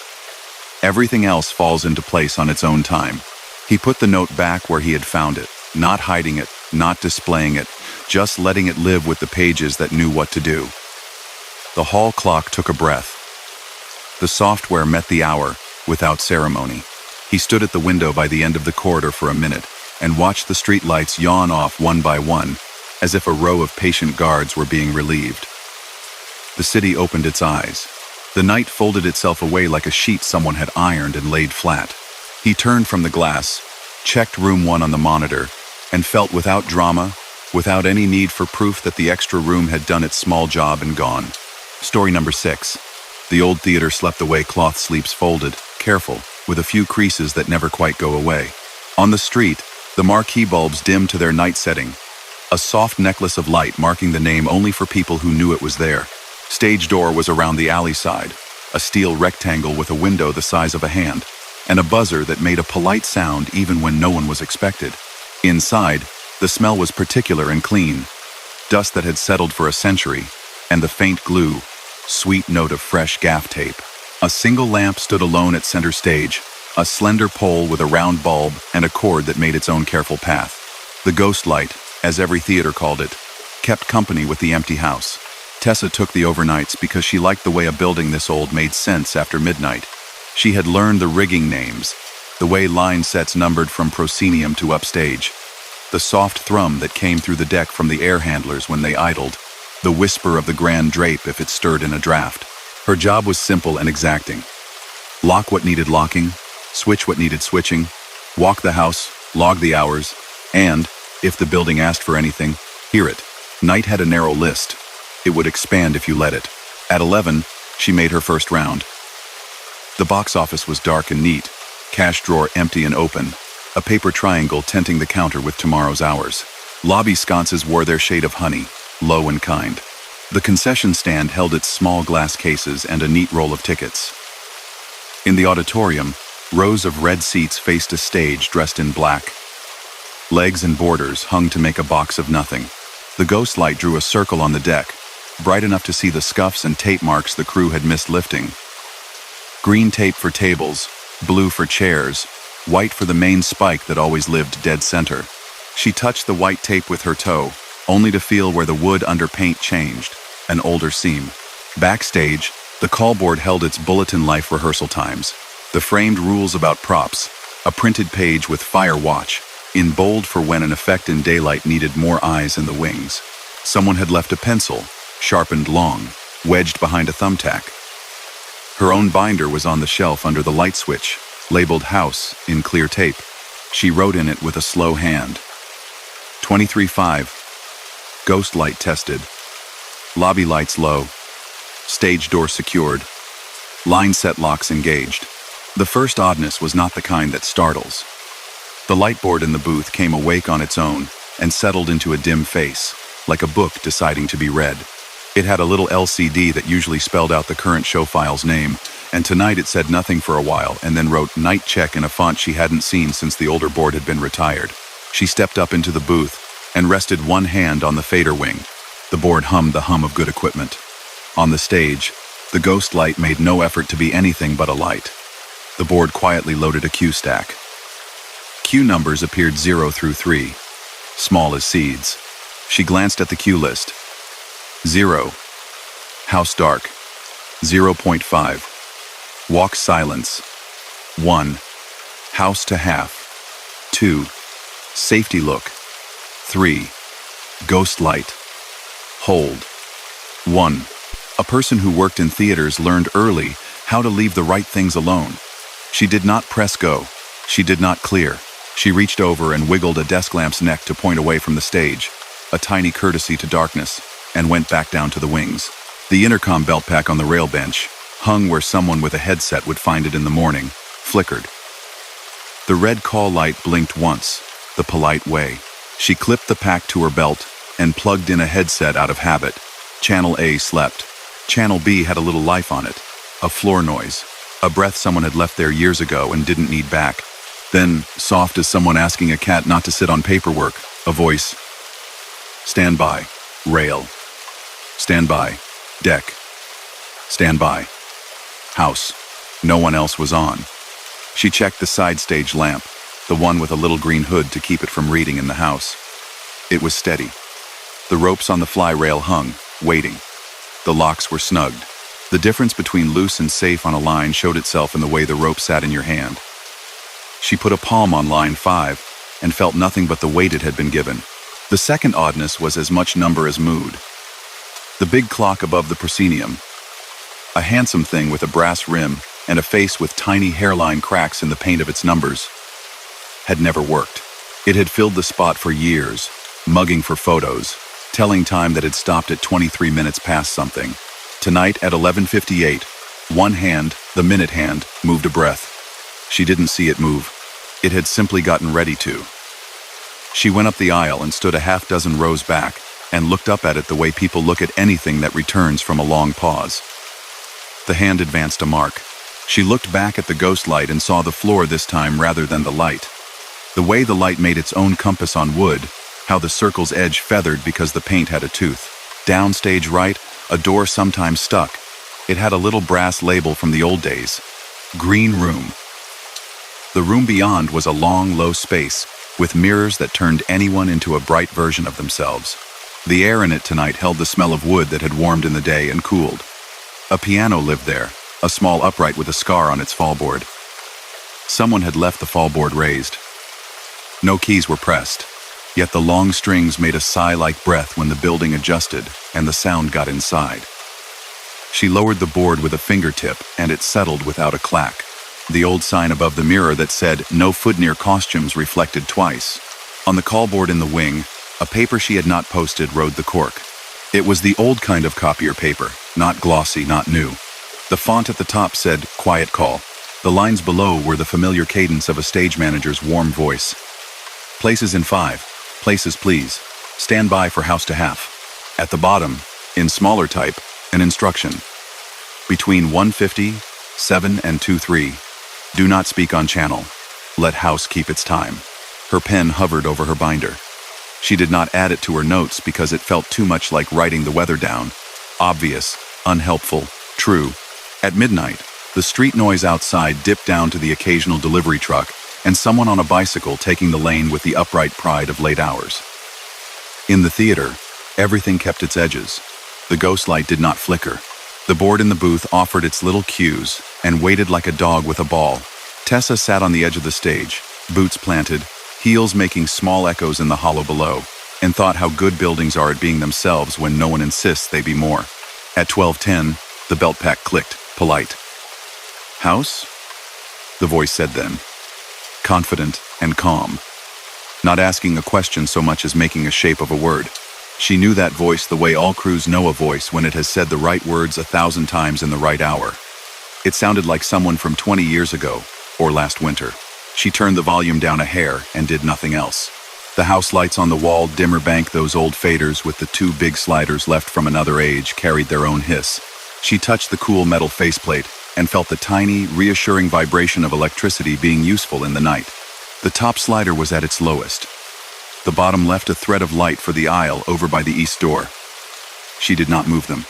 [SPEAKER 1] Everything else falls into place on its own time." He put the note back where he had found it, not hiding it, not displaying it, just letting it live with the pages that knew what to do. The hall clock took a breath. The software met the hour without ceremony. He stood at the window by the end of the corridor for a minute and watched the street lights yawn off one by one, as if a row of patient guards were being relieved. The city opened its eyes. The night folded itself away like a sheet someone had ironed and laid flat. He turned from the glass, checked room 1 on the monitor, and felt without drama, without any need for proof that the extra room had done its small job and gone. Story number 6. The old theater slept the way cloth sleeps folded, careful, with a few creases that never quite go away. On the street, the marquee bulbs dimmed to their night setting, a soft necklace of light marking the name only for people who knew it was there. Stage door was around the alley side, a steel rectangle with a window the size of a hand, and a buzzer that made a polite sound even when no one was expected. Inside, the smell was particular and clean, dust that had settled for a century, and the faint glue, sweet note of fresh gaff tape. A single lamp stood alone at center stage, a slender pole with a round bulb and a cord that made its own careful path. The ghost light, as every theater called it, kept company with the empty house. Tessa took the overnights because she liked the way a building this old made sense after midnight. She had learned the rigging names, the way line sets numbered from proscenium to upstage, the soft thrum that came through the deck from the air handlers when they idled, the whisper of the grand drape if it stirred in a draft. Her job was simple and exacting. Lock what needed locking, switch what needed switching, walk the house, log the hours, and, if the building asked for anything, hear it. Night had a narrow list. It would expand if you let it. At 11, she made her first round. The box office was dark and neat, cash drawer empty and open, a paper triangle tenting the counter with tomorrow's hours. Lobby sconces wore their shade of honey, low and kind. The concession stand held its small glass cases and a neat roll of tickets. In the auditorium, rows of red seats faced a stage dressed in black. Legs and borders hung to make a box of nothing. The ghost light drew a circle on the deck, bright enough to see the scuffs and tape marks the crew had missed lifting. Green tape for tables, blue for chairs, white for the main spike that always lived dead center. She touched the white tape with her toe, only to feel where the wood under paint changed, an older seam. Backstage, the call board held its bulletin life rehearsal times, the framed rules about props, a printed page with Fire Watch, in bold for when an effect in daylight needed more eyes in the wings. Someone had left a pencil, sharpened long, wedged behind a thumbtack. Her own binder was on the shelf under the light switch, labeled House in clear tape. She wrote in it with a slow hand. 23.5. Ghost light tested. Lobby lights low. Stage door secured. Line set locks engaged. The first oddness was not the kind that startles. The light board in the booth came awake on its own and settled into a dim face, like a book deciding to be read. It had a little LCD that usually spelled out the current show file's name, and tonight it said nothing for a while and then wrote "Night Check" in a font she hadn't seen since the older board had been retired. She stepped up into the booth and rested one hand on the fader wing. The board hummed the hum of good equipment. On the stage, the ghost light made no effort to be anything but a light. The board quietly loaded a cue stack. Cue numbers appeared 0 through 3, small as seeds. She glanced at the cue list. 0. House dark. 0.5. Walk silence. 1. House to half. 2. Safety look. 3. Ghost light. Hold. 1. A person who worked in theaters learned early how to leave the right things alone. She did not press go. She did not clear. She reached over and wiggled a desk lamp's neck to point away from the stage, a tiny courtesy to darkness, and went back down to the wings. The intercom belt pack on the rail bench, hung where someone with a headset would find it in the morning, flickered. The red call light blinked once, the polite way. She clipped the pack to her belt and plugged in a headset out of habit. Channel A slept. Channel B had a little life on it, a floor noise, a breath someone had left there years ago and didn't need back. Then, soft as someone asking a cat not to sit on paperwork, a voice. Stand by. Rail. Stand by. Deck. Stand by. House. No one else was on. She checked the side stage lamp, the one with a little green hood to keep it from reading in the house. It was steady. The ropes on the fly rail hung, waiting. The locks were snugged. The difference between loose and safe on a line showed itself in the way the rope sat in your hand. She put a palm on line 5 and felt nothing but the weight it had been given. The second oddness was as much number as mood. The big clock above the proscenium, a handsome thing with a brass rim and a face with tiny hairline cracks in the paint of its numbers, had never worked. It had filled the spot for years, mugging for photos, telling time that had stopped at 23 minutes past something. Tonight at 11:58, one hand, the minute hand, moved a breath. She didn't see it move. It had simply gotten ready to. She went up the aisle and stood a half dozen rows back and looked up at it the way people look at anything that returns from a long pause. The hand advanced a mark. She looked back at the ghost light and saw the floor this time rather than the light. The way the light made its own compass on wood, how the circle's edge feathered because the paint had a tooth. Downstage right, a door sometimes stuck. It had a little brass label from the old days. Green room. The room beyond was a long, low space, with mirrors that turned anyone into a bright version of themselves. The air in it tonight held the smell of wood that had warmed in the day and cooled. A piano lived there, a small upright with a scar on its fallboard. Someone had left the fallboard raised. No keys were pressed, yet the long strings made a sigh-like breath when the building adjusted and the sound got inside. She lowered the board with a fingertip and it settled without a clack. The old sign above the mirror that said "No foot near costumes" reflected twice. On the callboard in the wing, a paper she had not posted rode the cork. It was the old kind of copier paper, not glossy, not new. The font at the top said "Quiet Call." The lines below were the familiar cadence of a stage manager's warm voice. Places in 5. Places please. Stand by for house to half. At the bottom, in smaller type, an instruction. Between 1:57 and 2:3. Do not speak on channel. Let house keep its time. Her pen hovered over her binder. She did not add it to her notes because it felt too much like writing the weather down. Obvious, unhelpful, true. At midnight, the street noise outside dipped down to the occasional delivery truck and someone on a bicycle taking the lane with the upright pride of late hours. In the theater, everything kept its edges. The ghost light did not flicker. The board in the booth offered its little cues and waited like a dog with a ball. Tessa sat on the edge of the stage, boots planted, heels making small echoes in the hollow below, and thought how good buildings are at being themselves when no one insists they be more. At 12:10, the belt pack clicked, polite. "House?" the voice said then, confident and calm, not asking a question so much as making a shape of a word. She knew that voice the way all crews know a voice when it has said the right words 1,000 times in the right hour. It sounded like someone from 20 years ago, or last winter. She turned the volume down a hair and did nothing else. The house lights on the wall dimmer bank, those old faders with the 2 big sliders left from another age, carried their own hiss. She touched the cool metal faceplate and felt the tiny, reassuring vibration of electricity being useful in the night. The top slider was at its lowest. The bottom left a thread of light for the aisle over by the east door. She did not move them.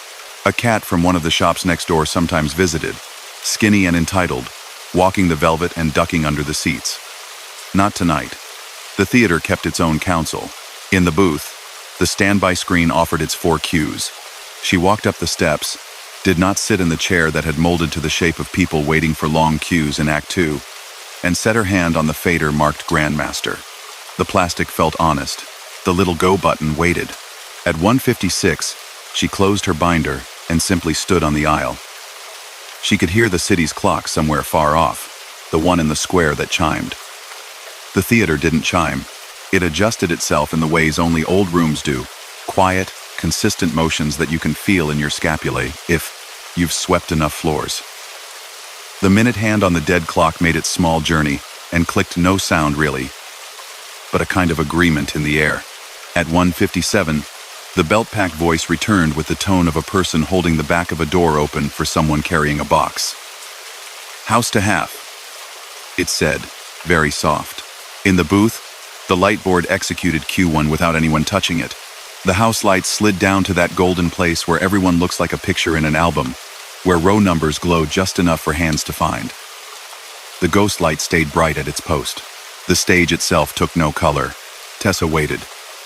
[SPEAKER 1] A cat from one of the shops next door sometimes visited, skinny and entitled, walking the velvet and ducking under the seats. Not tonight. The theater kept its own counsel. In the booth, the standby screen offered its 4 cues. She walked up the steps, did not sit in the chair that had molded to the shape of people waiting for long queues in Act 2, and set her hand on the fader marked Grandmaster. The plastic felt honest. The little go button waited. At 1:56, she closed her binder and simply stood on the aisle. She could hear the city's clock somewhere far off, the one in the square that chimed. The theater didn't chime. It adjusted itself in the ways only old rooms do, quiet, consistent motions that you can feel in your scapulae if you've swept enough floors. The minute hand on the dead clock made its small journey and clicked no sound really, but a kind of agreement in the air. At 1:57, the belt pack voice returned with the tone of a person holding the back of a door open for someone carrying a box. "House to half," it said, very soft. In the booth, the light board executed Q1 without anyone touching it. The house lights slid down to that golden place where everyone looks like a picture in an album, where row numbers glow just enough for hands to find. The ghost light stayed bright at its post. The stage itself took no color. Tessa waited,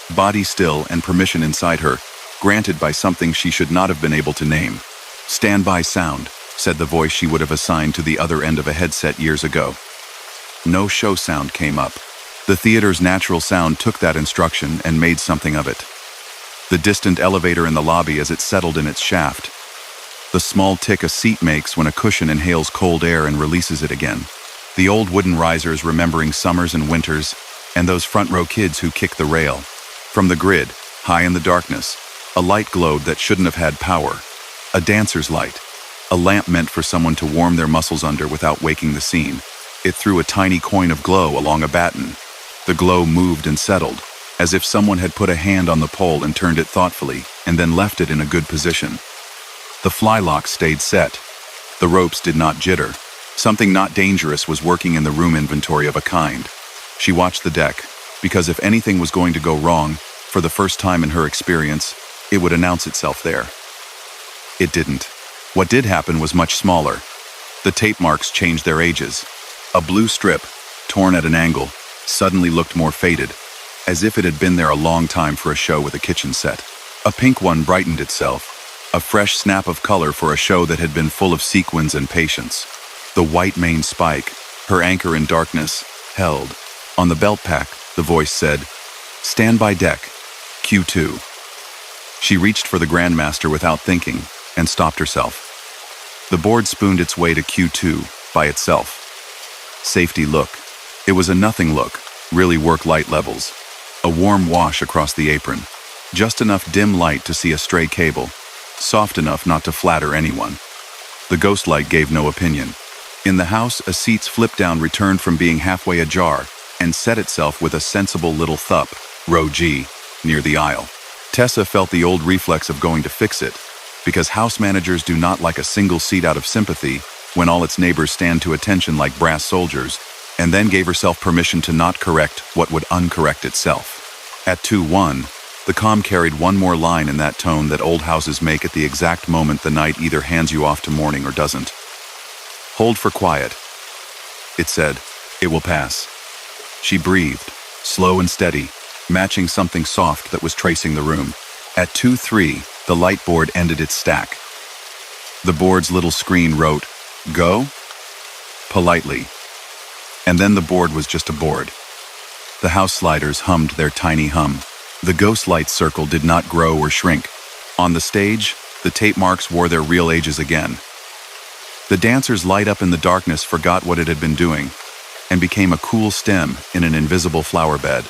[SPEAKER 1] body still and permission inside her, granted by something she should not have been able to name. "Standby sound," said the voice she would have assigned to the other end of a headset years ago. No show sound came up. The theater's natural sound took that instruction and made something of it. The distant elevator in the lobby as it settled in its shaft. The small tick a seat makes when a cushion inhales cold air and releases it again. The old wooden risers remembering summers and winters, and those front row kids who kick the rail. From the grid, high in the darkness, a light glowed that shouldn't have had power. A dancer's light. A lamp meant for someone to warm their muscles under without waking the scene. It threw a tiny coin of glow along a batten. The glow moved and settled, as if someone had put a hand on the pole and turned it thoughtfully, and then left it in a good position. The fly lock stayed set. The ropes did not jitter. Something not dangerous was working in the room inventory of a kind. She watched the deck, because if anything was going to go wrong, for the first time in her experience, it would announce itself there. It didn't. What did happen was much smaller. The tape marks changed their ages. A blue strip, torn at an angle, suddenly looked more faded, as if it had been there a long time for a show with a kitchen set. A pink one brightened itself, a fresh snap of color for a show that had been full of sequins and patience. The white main spike, her anchor in darkness, held. On the belt pack, the voice said, "Stand by deck, Q2. She reached for the Grandmaster without thinking, and stopped herself. The board spooned its way to Q2 by itself. Safety look. It was a nothing look, really work light levels. A warm wash across the apron. Just enough dim light to see a stray cable, soft enough not to flatter anyone. The ghost light gave no opinion. In the house, a seat's flip-down returned from being halfway ajar and set itself with a sensible little thup, row G, near the aisle. Tessa felt the old reflex of going to fix it, because house managers do not like a single seat out of sympathy when all its neighbors stand to attention like brass soldiers, and then gave herself permission to not correct what would uncorrect itself. At 2:1, The comm carried one more line in that tone that old houses make at the exact moment the night either hands you off to morning or doesn't. "Hold for quiet," it said. "It will pass." She breathed, slow and steady, matching something soft that was tracing the room. At 2:03, the light board ended its stack. The board's little screen wrote, "Go?" politely. And then the board was just a board. The house sliders hummed their tiny hum. The ghost light circle did not grow or shrink. On the stage, the tape marks wore their real ages again. The dancers light up in the darkness forgot what it had been doing and became a cool stem in an invisible flower bed.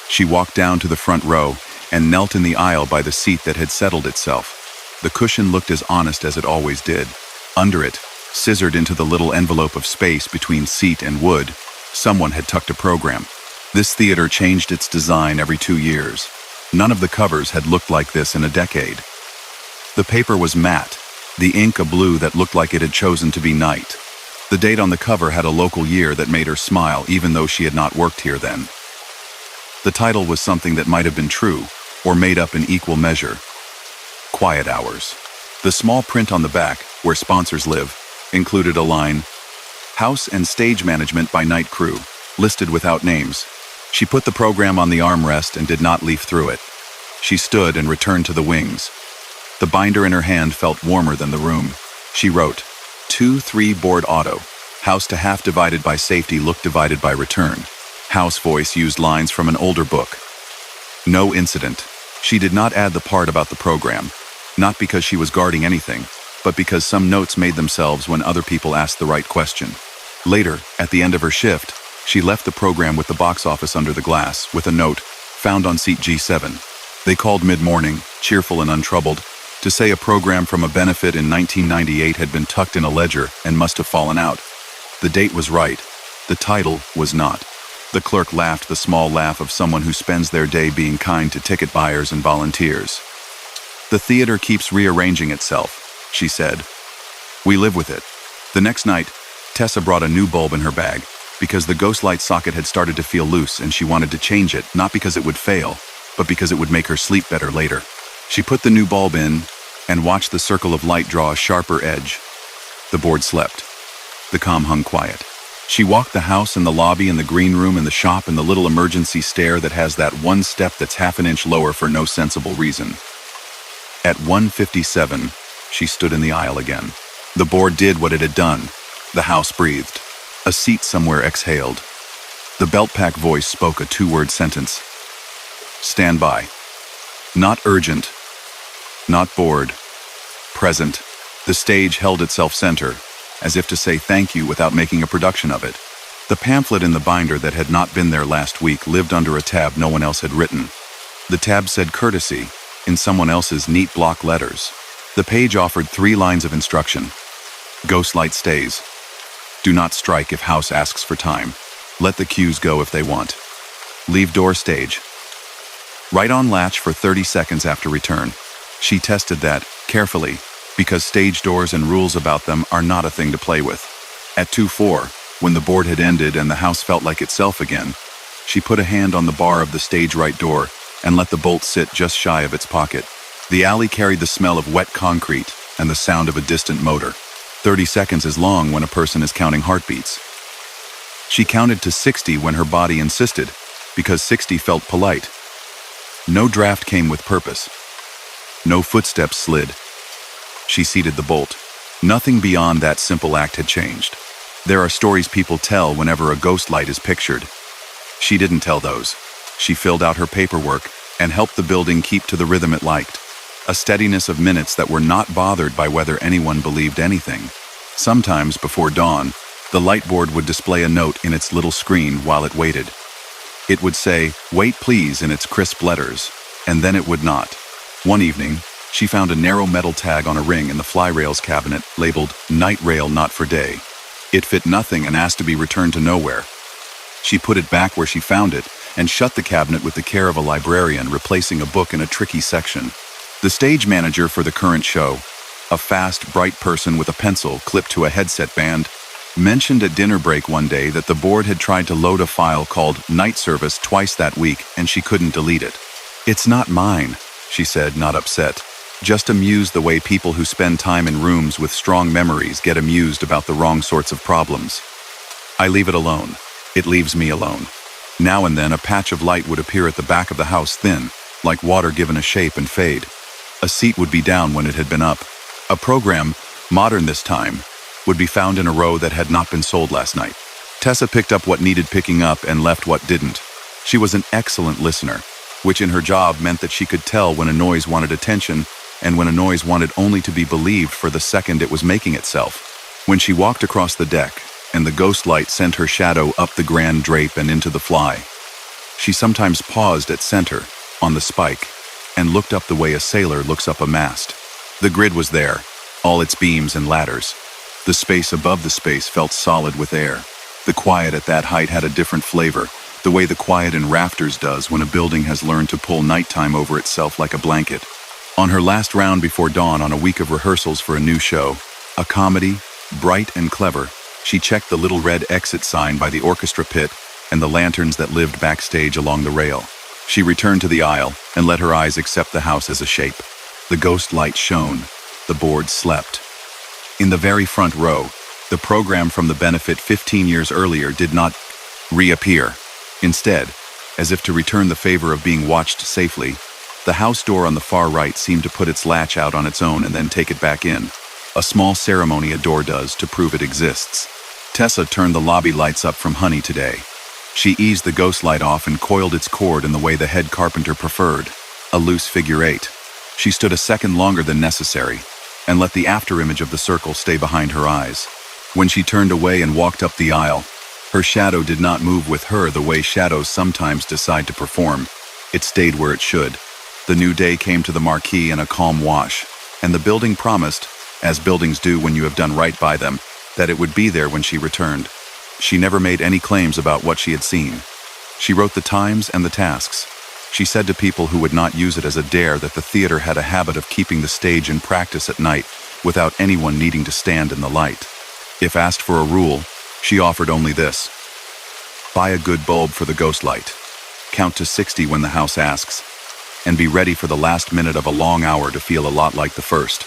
[SPEAKER 1] She walked down to the front row and knelt in the aisle by the seat that had settled itself. The cushion looked as honest as it always did. Under it, scissored into the little envelope of space between seat and wood, someone had tucked a program. This theater changed its design every 2 years. None of the covers had looked like this in a decade. The paper was matte, the ink a blue that looked like it had chosen to be night. The date on the cover had a local year that made her smile even though she had not worked here then. The title was something that might have been true, or made up in equal measure. Quiet Hours. The small print on the back, where sponsors live, included a line, "House and Stage Management by Night Crew," listed without names. She put the program on the armrest and did not leaf through it. She stood and returned to the wings. The binder in her hand felt warmer than the room. She wrote, 2-3 board auto. House to half divided by safety, look divided by return. House voice used lines from an older book. No incident. She did not add the part about the program, not because she was guarding anything, but because some notes made themselves when other people asked the right question. Later, at the end of her shift, she left the program with the box office under the glass with a note, found on seat G7. They called mid-morning, cheerful and untroubled, to say a program from a benefit in 1998 had been tucked in a ledger and must have fallen out. The date was right. The title was not. The clerk laughed the small laugh of someone who spends their day being kind to ticket buyers and volunteers. The theater keeps rearranging itself, she said. We live with it. The next night, Tessa brought a new bulb in her bag, because the ghost light socket had started to feel loose and she wanted to change it, not because it would fail, but because it would make her sleep better later. She put the new bulb in and watched the circle of light draw a sharper edge. The board slept. The comm hung quiet. She walked the house and the lobby and the green room and the shop and the little emergency stair that has that one step that's half an inch lower for no sensible reason. At 1:57, she stood in the aisle again. The board did what it had done. The house breathed. A seat somewhere exhaled. The belt-pack voice spoke a 2-word sentence. Stand by. Not urgent. Not bored. Present. The stage held itself center, as if to say thank you without making a production of it. The pamphlet in the binder that had not been there last week lived under a tab no one else had written. The tab said courtesy, in someone else's neat block letters. The page offered 3 lines of instruction. Ghost light stays. Do not strike if house asks for time. Let the cues go if they want. Leave door stage. Write on latch for 30 seconds after return. She tested that, carefully, because stage doors and rules about them are not a thing to play with. At 2:04, when the board had ended and the house felt like itself again, she put a hand on the bar of the stage right door and let the bolt sit just shy of its pocket. The alley carried the smell of wet concrete and the sound of a distant motor. 30 seconds is long when a person is counting heartbeats. She counted to 60 when her body insisted, because 60 felt polite. No draft came with purpose. No footsteps slid. She seated the bolt. Nothing beyond that simple act had changed. There are stories people tell whenever a ghost light is pictured. She didn't tell those. She filled out her paperwork and helped the building keep to the rhythm it liked. A steadiness of minutes that were not bothered by whether anyone believed anything. Sometimes, before dawn, the light board would display a note in its little screen while it waited. It would say, "Wait please," in its crisp letters, and then it would not. One evening, she found a narrow metal tag on a ring in the fly rails cabinet labeled "Night Rail Not for Day." It fit nothing and asked to be returned to nowhere. She put it back where she found it and shut the cabinet with the care of a librarian, replacing a book in a tricky section. The stage manager for the current show, a fast, bright person with a pencil clipped to a headset band, mentioned at dinner break one day that the board had tried to load a file called Night Service twice that week and she couldn't delete it. "It's not mine," she said, not upset. Just amused the way people who spend time in rooms with strong memories get amused about the wrong sorts of problems. "I leave it alone. It leaves me alone." Now and then a patch of light would appear at the back of the house, thin, like water given a shape, and fade. A seat would be down when it had been up. A program, modern this time, would be found in a row that had not been sold last night. Tessa picked up what needed picking up and left what didn't. She was an excellent listener, which in her job meant that she could tell when a noise wanted attention and when a noise wanted only to be believed for the second it was making itself. When she walked across the deck, and the ghost light sent her shadow up the grand drape and into the fly, she sometimes paused at center, on the spike, and looked up the way a sailor looks up a mast. The grid was there, all its beams and ladders. The space above the space felt solid with air. The quiet at that height had a different flavor, the way the quiet in rafters does when a building has learned to pull nighttime over itself like a blanket. On her last round before dawn on a week of rehearsals for a new show, a comedy, bright and clever, she checked the little red exit sign by the orchestra pit and the lanterns that lived backstage along the rail. She returned to the aisle and let her eyes accept the house as a shape. The ghost light shone. The board slept. In the very front row, the program from the benefit 15 years earlier did not reappear. Instead, as if to return the favor of being watched safely, the house door on the far right seemed to put its latch out on its own and then take it back in. A small ceremony a door does to prove it exists. Tessa turned the lobby lights up from honey today. She eased the ghost light off and coiled its cord in the way the head carpenter preferred, a loose figure 8. She stood a second longer than necessary, and let the afterimage of the circle stay behind her eyes. When she turned away and walked up the aisle, her shadow did not move with her the way shadows sometimes decide to perform. It stayed where it should. The new day came to the marquee in a calm wash, and the building promised, as buildings do when you have done right by them, that it would be there when she returned. She never made any claims about what she had seen. She wrote the times and the tasks. She said to people who would not use it as a dare that the theater had a habit of keeping the stage in practice at night without anyone needing to stand in the light. If asked for a rule, she offered only this: buy a good bulb for the ghost light. Count to 60 when the house asks, and be ready for the last minute of a long hour to feel a lot like the first.